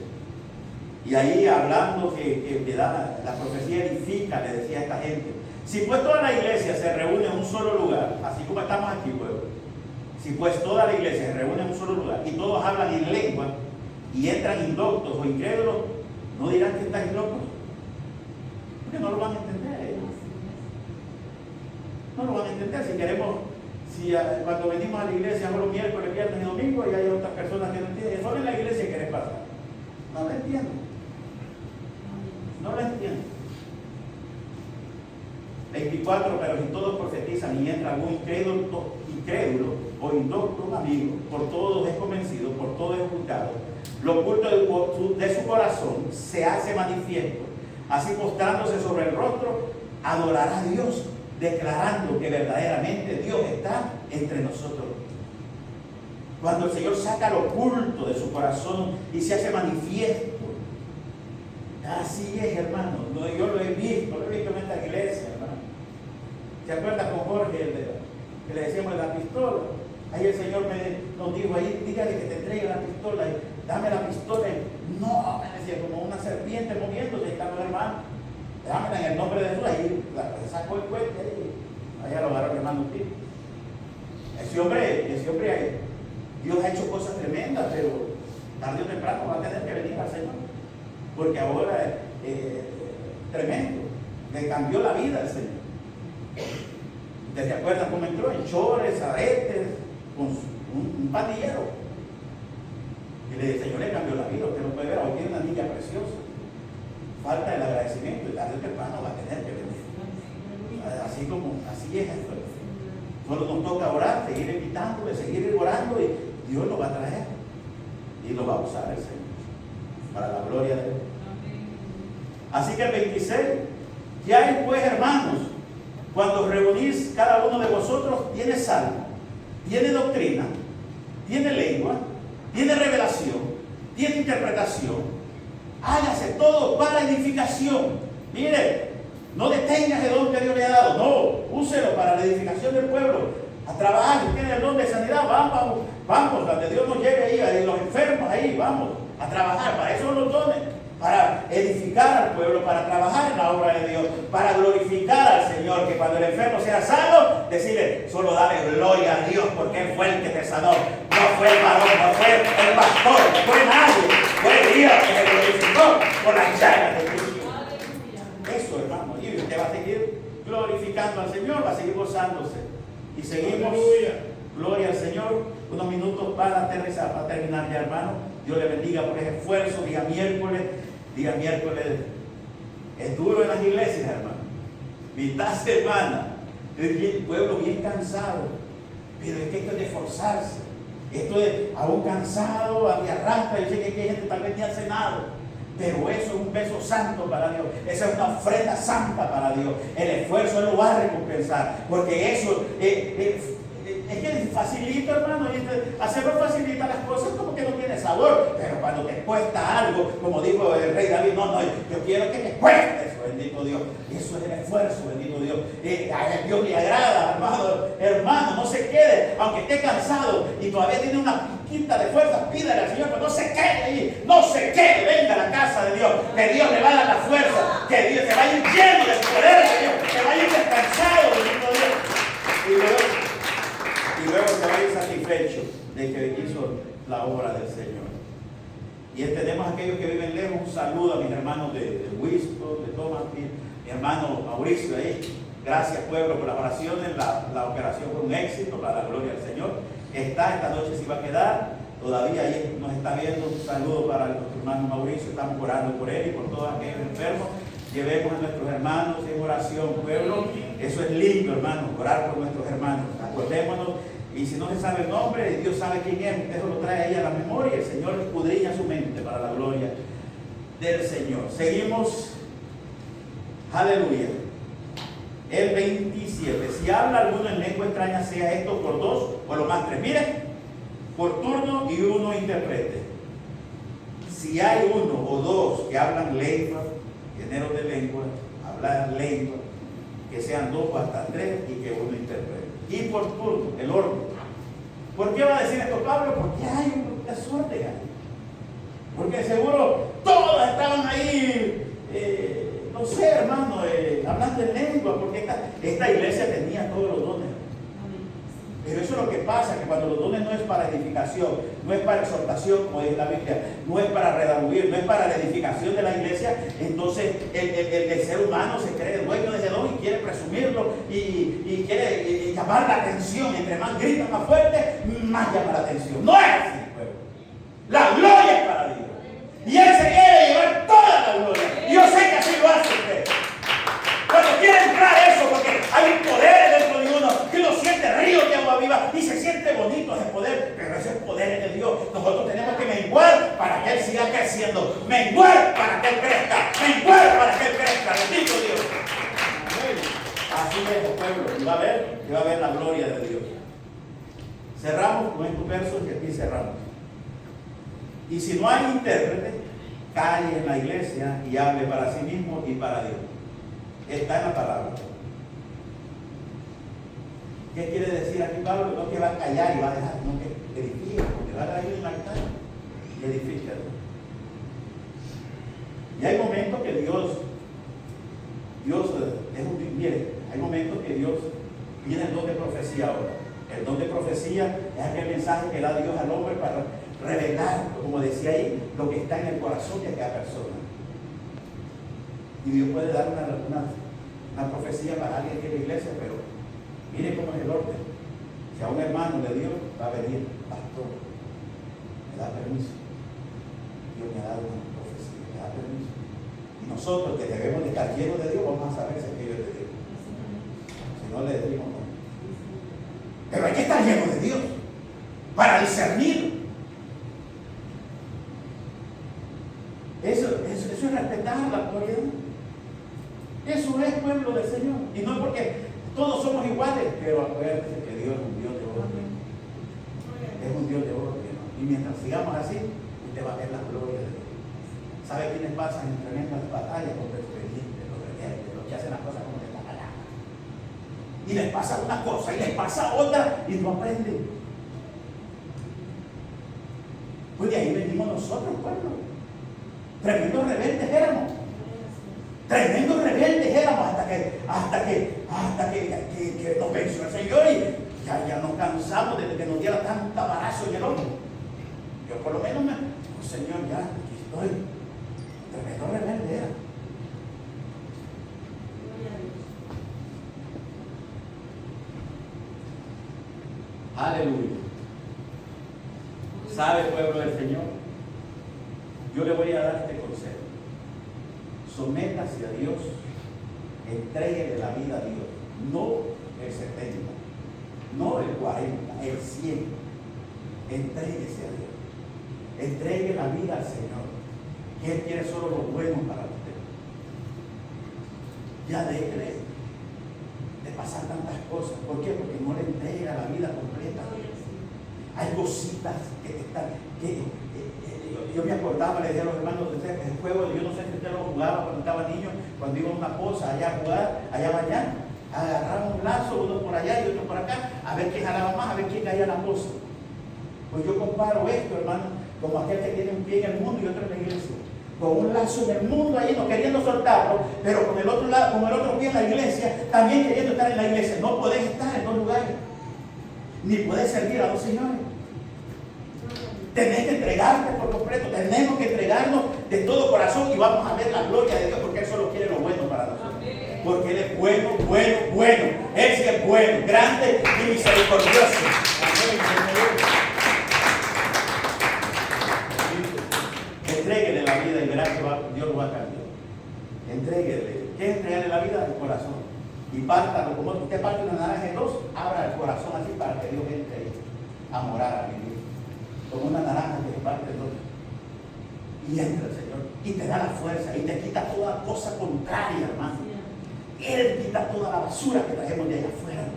Y ahí hablando que la profecía edifica, le decía a esta gente. Si pues toda la iglesia se reúne en un solo lugar, así como estamos aquí, pueblo, si pues toda la iglesia se reúne en un solo lugar y todos hablan en lengua y entran indoctos o incrédulos, ¿no dirán que están locos? Porque no lo van a entender. No lo van a entender. Cuando venimos a la iglesia, los miércoles, viernes y domingo, y hay otras personas que no entienden. Solo en la iglesia que les pasa. No lo entienden. No lo entienden. 24, pero si todos profetizan y entra algún incrédulo o indocto, amigo, por todos es convencido, por todos es juzgado, lo oculto de su corazón se hace manifiesto. Así postrándose sobre el rostro, adorará a Dios, declarando que verdaderamente Dios está entre nosotros. Cuando el Señor saca lo oculto de su corazón y se hace manifiesto. Así es, hermano. Yo lo he visto en esta iglesia, hermano. ¿Se acuerdan con Jorge, que le decíamos de la pistola? Ahí el Señor nos dijo, ahí, dígale que te entregue la pistola, dame la pistola. No, me decía, como una serpiente moviéndose, estaba el hermano. Dámela en el nombre de Jesús. Ahí sacó el cuente, allá lo agarró el hermano Tito. Ese hombre, Dios ha hecho cosas tremendas, pero tarde o temprano va a tener que venir al Señor. porque ahora tremendo, le cambió la vida al Señor. ¿Ustedes se acuerdan cómo entró? En chores, aretes, con un pandillero. Y el Señor le cambió la vida. Usted lo puede ver, hoy tiene una niña preciosa. Falta el agradecimiento, y tarde o temprano va a tener que venir. Así es esto. Solo nos toca orar, seguir invitándole, seguir orando, y Dios lo va a traer. Y lo va a usar el Señor para la gloria de Dios. Así que el 26, ya pues, hermanos, cuando reunís cada uno de vosotros, tiene salmo, tiene doctrina, tiene lengua, tiene revelación, tiene interpretación, hágase todo para edificación. Mire, no detengas el don que Dios le ha dado, no, úselo para la edificación del pueblo. A trabajar, si tiene el don de sanidad, vamos, donde Dios nos lleve ahí, los enfermos ahí, vamos a trabajar. Para eso son los dones, para edificar al pueblo, para trabajar en la obra de Dios, para glorificar al Señor, que cuando el enfermo sea sano, decirle, solo dale gloria a Dios, porque Él fue el que te sanó, no fue el varón, no fue el pastor, no fue nadie, fue Dios que te glorificó por la llaga de Cristo. Eso, hermano, y usted va a seguir glorificando al Señor, va a seguir gozándose. Y seguimos, gloria al Señor, unos minutos para aterrizar, para terminar ya, hermano. Dios le bendiga por ese esfuerzo. Día miércoles es duro en las iglesias, hermano. Mitad semana, el pueblo bien cansado, pero es que esto es de esforzarse. Esto es aún cansado, a arrastra. Yo sé que hay gente tal vez ni ha cenado, pero eso es un beso santo para Dios. Esa es una ofrenda santa para Dios. El esfuerzo Él lo va a recompensar, porque eso es que facilita, hermano, y hacerlo facilita las cosas como que no tiene sabor, pero cuando te cuesta algo, como dijo el rey David, no, yo quiero que me cueste eso, bendito Dios. Eso es el esfuerzo, bendito Dios. A Dios le agrada, hermano, no se quede, aunque esté cansado y todavía tiene una quinta de fuerza, pídale al Señor, pero no se quede ahí, no se quede, venga a la casa de Dios, que Dios le va a dar la fuerza, que Dios se va a ir lleno del poder de Dios, que va a ir descansado, bendito Dios, y luego se va a ir satisfecho de que hizo la obra del Señor. Y tenemos a aquellos que viven lejos, un saludo a mis hermanos de Huisco, de Thomas, mi hermano Mauricio ahí. Gracias, pueblo, por las oraciones. La operación fue un éxito para la gloria del Señor. Esta noche se va a quedar, todavía ahí nos está viendo. Un saludo para nuestro hermano Mauricio, estamos orando por él y por todos aquellos enfermos. Llevemos a nuestros hermanos en oración, pueblo. Eso es lindo, hermano, orar por nuestros hermanos. Acordémonos, y si no se sabe el nombre, Dios sabe quién es, usted lo trae ahí a la memoria, el Señor escudriña su mente para la gloria del Señor. Seguimos, aleluya. El 27, si habla alguno en lengua extraña, sea esto por 2 o lo más 3. Miren, por turno y uno interprete. Si hay 1 o 2 que hablan lengua, género de lengua, hablar lengua, que sean 2 o hasta 3 y que uno interprete. Y por turno, el orden. ¿Por qué va a decir esto Pablo? Porque hay un desorden ahí. Porque seguro todos estaban ahí, no sé, hermano, hablando en lengua, porque esta iglesia tenía todos los dones. Pero eso es lo que pasa, que cuando los dones no es para edificación, no es para exhortación, como dice la Biblia, no es para redarguir, no es para la edificación de la iglesia, entonces el ser humano se cree dueño de ese don y quiere presumirlo y quiere llamar la atención. Entre más grita, más fuerte, más llama la atención. No es así, pueblo. La gloria es para Dios. Y Él se quiere llevar toda la gloria. Y yo sé que así lo hace usted. Cuando quiere entrar eso, porque hay un poder dentro de uno, que uno siente ríos de agua viva y se siente bonito ese poder, pero ese poder es de Dios. Nosotros tenemos que menguar para que Él siga creciendo, menguar para que Él crezca, menguar para que Él crezca. Bendito Dios. Así es, pueblo, y va a ver la gloria de Dios. Cerramos con estos versos y aquí cerramos. Y si no hay intérprete, calle en la iglesia y hable para sí mismo y para Dios. Está en la palabra. ¿Qué quiere decir aquí Pablo? No que va a callar y va a dejar, no que edifica, porque va a ir en la altar y edifica. Y hay momentos que Dios mire, hay momentos que Dios tiene el don de profecía ahora. El don de profecía es aquel mensaje que da Dios al hombre para revelar, como decía ahí, lo que está en el corazón de cada persona. Y Dios puede dar una profecía para alguien que es la iglesia, pero mire cómo es el orden. Si a un hermano de Dios va a venir, pastor, me da permiso. Dios me ha dado una profecía, me da permiso. Y nosotros que debemos de estar llenos de Dios, vamos a saber si aquello es de Dios. Si no le decimos no. Pero hay que estar lleno de Dios para discernir. Eso es respetar la autoridad. Eso es pueblo del Señor. Y no es porque todos somos iguales, pero acuérdense que Dios es un Dios de orden. Es un Dios de orden. Y mientras sigamos así, usted va a ver la gloria de Dios. ¿Sabe quiénes pasan en tremendas batallas? Los desobedientes, los rebeldes, los que hacen las cosas como les da la gana. Y les pasa una cosa y les pasa otra y no aprenden. Pues de ahí venimos nosotros, pueblo. Tremendos rebeldes éramos. Tremendos rebeldes éramos hasta que nos venció el Señor y ya nos cansamos de que nos diera tanta tabarazo en el hombro. Yo por lo menos Señor, ya aquí estoy. Tremendo rebelde era. Aleluya. ¿Sabe, pueblo del Señor? Yo le voy a dar este consejo. Sométase a Dios, entréguele la vida a Dios, no el 70, no el 40, el 100. Entréguese a Dios, entregue la vida al Señor, que Él quiere solo lo bueno para usted. Ya deje de pasar tantas cosas. ¿Por qué? Porque no le entrega la vida completa. Hay cositas que están. Yo me acordaba, le decía a los hermanos, el juego, yo no sé si usted lo jugaba cuando estaba niño, cuando iba a una poza allá a jugar, allá a bañar, agarraban un lazo, uno por allá y otro por acá, a ver quién jalaba más, a ver quién caía en la poza. Pues yo comparo esto, hermano, como aquel que tiene un pie en el mundo y otro en la iglesia. Con un lazo en el mundo ahí, no queriendo soltarlo, pero con el otro lado, con el otro pie en la iglesia, también queriendo estar en la iglesia. No podés estar en dos lugares, ni podés servir a dos señores. Tenés que entregarte por completo, tenemos que entregarnos de todo corazón y vamos a ver la gloria de Dios, porque Él solo quiere lo bueno para nosotros. Porque Él es bueno, bueno, bueno. Él sí es bueno, grande y misericordioso. Entréguele la vida y verá que Dios lo va a cambiar. Entréguele. ¿Qué es entregarle la vida? El corazón. Y pártalo, como usted parte una naranja en dos, abra el corazón así para que Dios entre ahí a morar, a vivir. Como una naranja que se parte en dos. Y entra el Señor y te da la fuerza y te quita toda cosa contraria, hermano. Él quita toda la basura que traemos de allá afuera.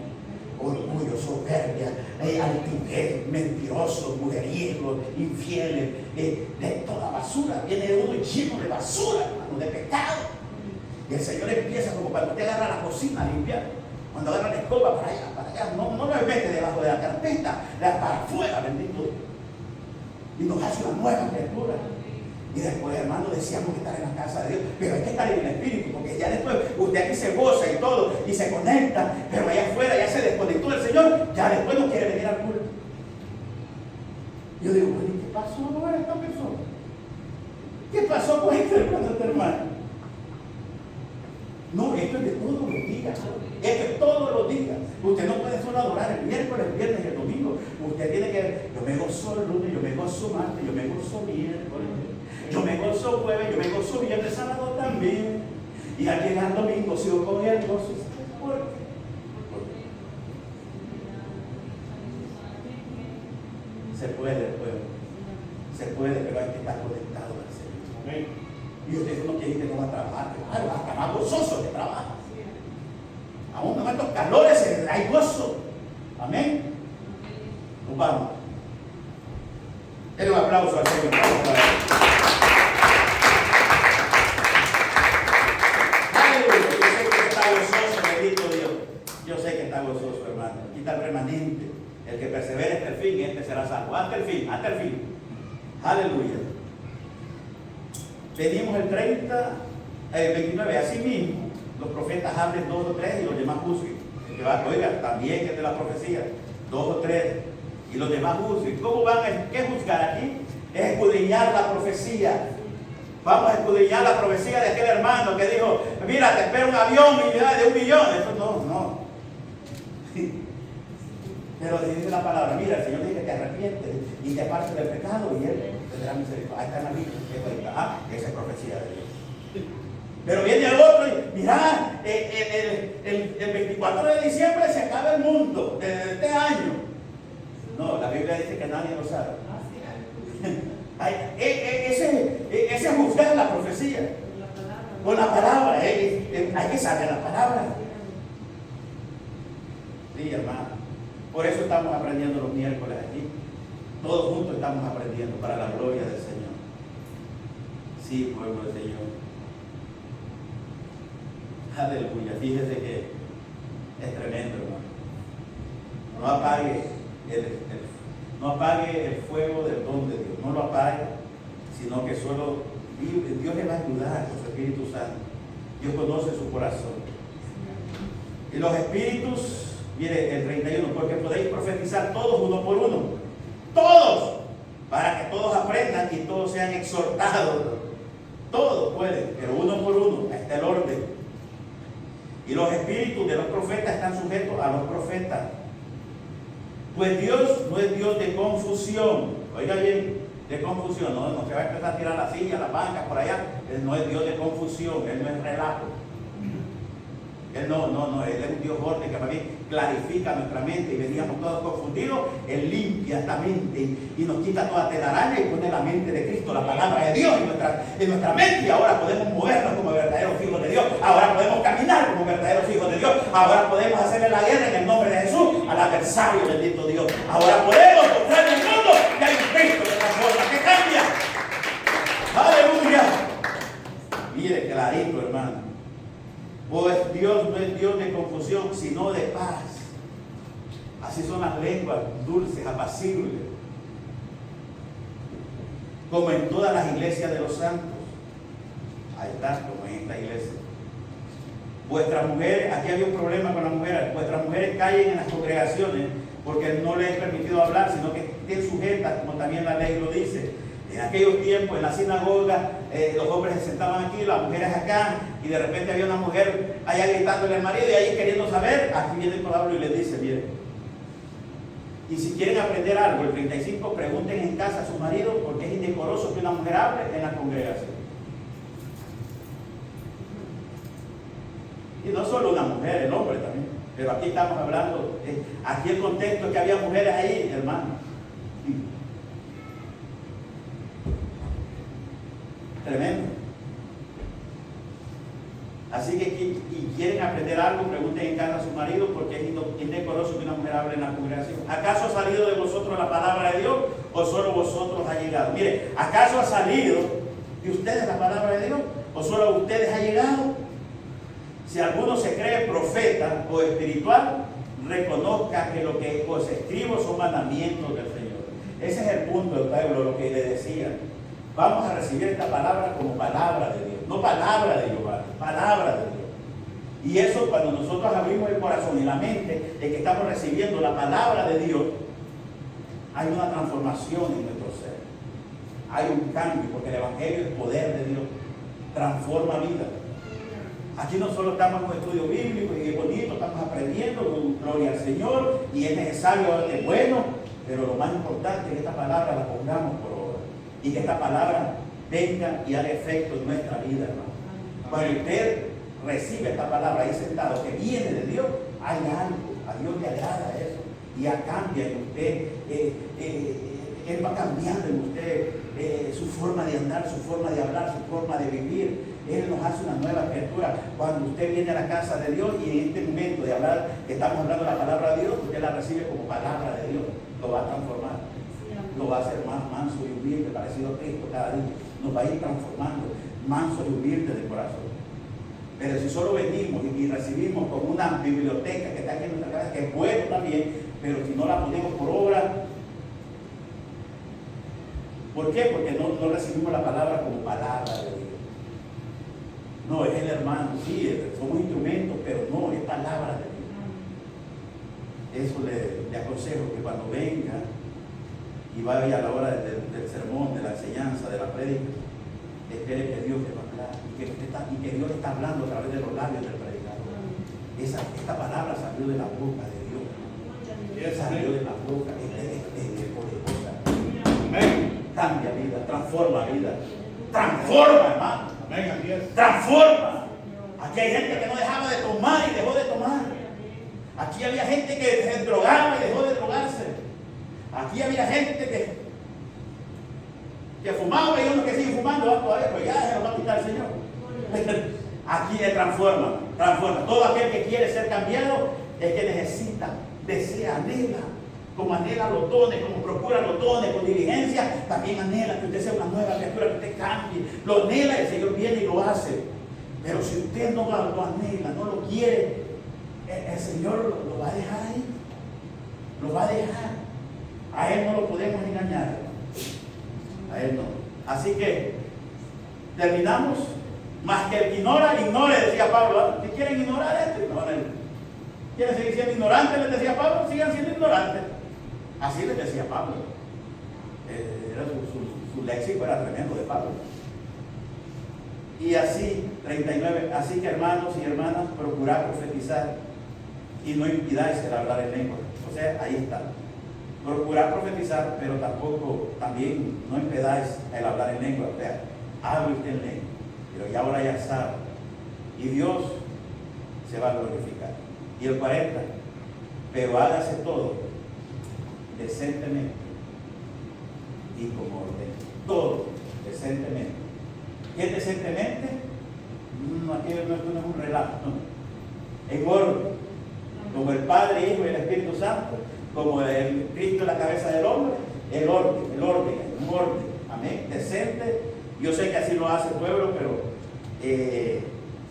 Orgullo, soberbia, altivez, mentirosos, mujeriegos, infieles, de toda basura. Viene de uno lleno de basura, hermano, de pecado. Y el Señor empieza como cuando usted agarra la cocina a limpiar. Cuando agarra la escoba para allá, no la mete debajo de la carpeta, la para afuera, bendito Dios. Y nos hace una nueva criatura. Y después, hermano, decíamos que estar en la casa de Dios, pero hay que estar en el Espíritu, porque ya después usted aquí se goza y todo, y se conecta, pero allá afuera ya se desconectó del Señor, ya después no quiere venir al culto. Yo digo, ¿qué pasó con esta persona? ¿Qué pasó con este hermano? No, esto es de todos los días. Esto es todos los días. Usted no puede solo adorar el miércoles, el viernes y el domingo. Usted tiene que, yo me gozo el lunes, yo me gozo martes, yo me gozo miércoles, yo me gozo jueves, yo me gozo viernes, sábado también. Y al llegar el domingo sigo con el gozo. ¿Por qué? Se puede, pueblo. Se puede, pero hay que estar conectado al Señor. ¿Okay? Y usted no quiere que no va a trabajar, claro, va a estar más gozoso de trabajo. Aún con estos calores hay gozo. Amén. Nos vamos. Denle un aplauso al Señor. Aleluya. Yo sé que está gozoso, bendito Dios. Yo sé que está gozoso, hermano. Aquí está el remanente. El que persevere hasta el fin, este será salvo. Hasta el fin, hasta el fin. Aleluya. Venimos el 29. Así mismo, los profetas hablen 2 o 3 y los demás juzguen. El que va, oiga, también es de la profecía, 2 o 3 y los demás juzguen. ¿Cómo van a qué juzgar aquí? Es escudriñar la profecía. Vamos a escudriñar la profecía de aquel hermano que dijo, mira, te espera un avión de 1 millón. Eso no. Pero dice la palabra, mira, el Señor dice que te arrepientes y te apartes del pecado y Él te dará misericordia. Ahí está en la Biblia. Esa es profecía de Dios. Pero viene el otro y mira, el 24 de diciembre se acaba el mundo de este año. No, la Biblia dice que nadie lo sabe. Ese es juzgar la profecía con la palabra. Hay que saber la palabra. Sí, hermano. Por eso estamos aprendiendo los miércoles aquí. Todos juntos estamos aprendiendo para la gloria del Señor. Sí, pueblo del Señor. Aleluya. Fíjese que es tremendo, hermano. No apague el fuego del don de Dios. No lo apague, sino que solo Dios le va a ayudar con su Espíritu Santo. Dios conoce su corazón. Y los espíritus, mire el 31, porque podéis profetizar todos uno por uno. Todos, para que todos aprendan y todos sean exhortados. Todos pueden, pero uno por uno. Está el orden. Y los espíritus de los profetas están sujetos a los profetas. Pues Dios no es Dios de confusión. Oiga bien, de confusión. No se va a empezar a tirar la silla, la banca, por allá. Él no es Dios de confusión. Él no es relajo. Él no, Él es un Dios orden que para mí clarifica nuestra mente y veníamos todos confundidos. Él limpia esta mente y nos quita toda telaraña y pone la mente de Cristo, la palabra de Dios en nuestra mente, y ahora podemos movernos como verdaderos hijos de Dios. Ahora podemos caminar como verdaderos hijos de Dios. Ahora podemos hacerle la guerra en el nombre de Jesús al adversario, bendito Dios. Ahora podemos mostrar en el mundo que hay un Cristo que transforma, que cambia. Aleluya. Mire clarito, hermano. Pues Dios no es Dios de confusión, sino de paz. Así son las lenguas dulces, apacibles. Como en todas las iglesias de los santos. Ahí está, como en esta iglesia. Vuestras mujeres, aquí había un problema con las mujeres. Vuestras mujeres callen en las congregaciones porque no les es permitido hablar, sino que estén sujetas, como también la ley lo dice. En aquellos tiempos, en la sinagoga, los hombres se sentaban aquí, las mujeres acá, y de repente había una mujer allá gritándole al marido y ahí queriendo saber. Aquí viene el Pablo y les dice, miren, y si quieren aprender algo, el 35, pregunten en casa a su marido, porque es indecoroso que una mujer hable en la congregación. Y no solo una mujer, el hombre también, pero aquí estamos hablando, aquí el contexto es que había mujeres ahí, hermano. Tremendo. Así que y quieren aprender algo, pregunten en casa a su marido, porque es indecoroso que una mujer hable en la congregación. ¿Acaso ha salido de vosotros la palabra de Dios o solo vosotros ha llegado? Mire, ¿acaso ha salido de ustedes la palabra de Dios o solo a ustedes ha llegado? Si alguno se cree profeta o espiritual, reconozca que lo que os escribo son mandamientos del Señor. Ese es el punto del pueblo, lo que le decía. Vamos a recibir esta palabra como palabra de Dios, no palabra de Jehová, palabra de Dios. Y eso, cuando nosotros abrimos el corazón y la mente de que estamos recibiendo la palabra de Dios, hay una transformación en nuestro ser. Hay un cambio, porque el Evangelio es poder de Dios, transforma vida. Aquí no solo estamos en un estudio bíblico y es bonito, estamos aprendiendo, gloria al Señor, y es necesario, es bueno, pero lo más importante es que esta palabra la pongamos por obra. Y que esta palabra venga y haga efecto en nuestra vida, hermano. Cuando usted recibe esta palabra ahí sentado, que viene de Dios, hay algo, a Dios le agrada eso, y ya cambia en usted, Él va cambiando en usted su forma de andar, su forma de hablar, su forma de vivir. Él nos hace una nueva criatura. Cuando usted viene a la casa de Dios y en este momento de hablar, que estamos hablando de la palabra de Dios, usted la recibe como palabra de Dios, lo va a transformar. Lo va a hacer más manso y humilde, parecido a Cristo cada día. Nos va a ir transformando, manso y humilde de corazón. Pero si solo venimos y recibimos como una biblioteca que está aquí en nuestra casa, que es bueno también, pero si no la ponemos por obra, ¿por qué? Porque no recibimos la palabra como palabra de Dios. No, es el hermano, sí, somos instrumentos, pero no, es palabra de Dios. Eso le aconsejo que cuando venga y vaya a la hora del sermón, de la enseñanza, de la prédica, espere que Dios le va a hablar y que Dios está hablando a través de los labios del predicador. Esta palabra salió de la boca de Dios. Salió de la boca, es poderosa. Cambia vida, transforma vida. Transforma, hermano. Transforma. Aquí hay gente que no dejaba de tomar y dejó de tomar. Aquí había gente que se drogaba y dejó de drogarse. Aquí había gente que fumaba y uno que sigue fumando todavía, pero ya se lo va a quitar el Señor. Aquí le transforma. Todo aquel que quiere ser cambiado es que necesita, desea, anhela. Como anhela los dones, como procura los dones con diligencia, también anhela que usted sea una nueva criatura, que usted cambie. Lo anhela, el Señor viene y lo hace. Pero si usted no lo anhela, no lo quiere, el Señor lo va a dejar ahí. Lo va a dejar. A Él no lo podemos engañar. A Él no. Así que terminamos. Más que el que ignora, ignore, decía Pablo. Si quieren ignorar esto, ignoren. ¿Quieren seguir siendo ignorantes? Les decía Pablo, sigan siendo ignorantes. Así les decía Pablo. Era su léxico era tremendo de Pablo. Y así, 39, así que hermanos y hermanas, procurad profetizar y no impidáis el hablar en lengua. O sea, ahí está. Procurad profetizar, pero también no impidáis el hablar en lengua. O sea, hable usted en lengua. Pero ya ahora ya sabe. Y Dios se va a glorificar. Y el 40, pero hágase todo decentemente y como orden. Todo decentemente. ¿Qué es decentemente? Aquello no es un relato, no. En orden. Como el Padre, Hijo y el Espíritu Santo, como el Cristo es la cabeza del hombre, el orden, un orden. Amén. Decente. Yo sé que así lo hace el pueblo, pero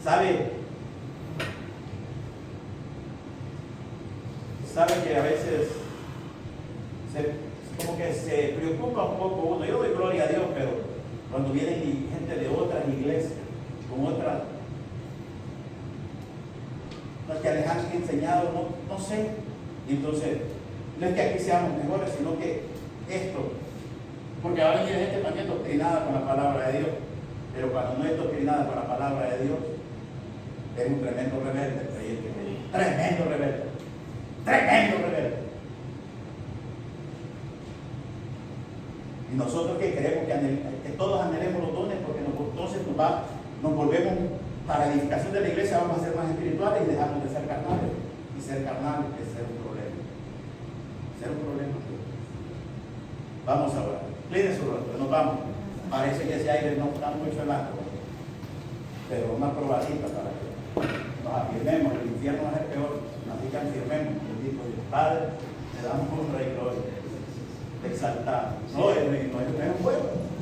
sabe que a veces como que se preocupa un poco uno. Yo doy gloria a Dios, pero cuando vienen gente de otras iglesias, con otras, que les han enseñado, no sé. Entonces, no es que aquí seamos mejores, sino que esto, porque ahora hay gente también doctrinada con la palabra de Dios, pero cuando no es doctrinada con la palabra de Dios, es un tremendo rebelde el creyente. Tremendo rebelde. Y nosotros que queremos que todos anhelemos los dones, porque entonces nos volvemos, para la edificación de la iglesia vamos a ser más espirituales y dejamos de ser carnales. Y ser carnal es ser un problema. Vamos a orar. Incline su rostro, nos vamos. Parece que ese aire no está mucho helado, pero una probadita para que nos afirmemos. El infierno va a ser peor, así que afirmemos. Bendito Dios. Padre, te damos honra y gloria. Te exaltamos. No es un juego.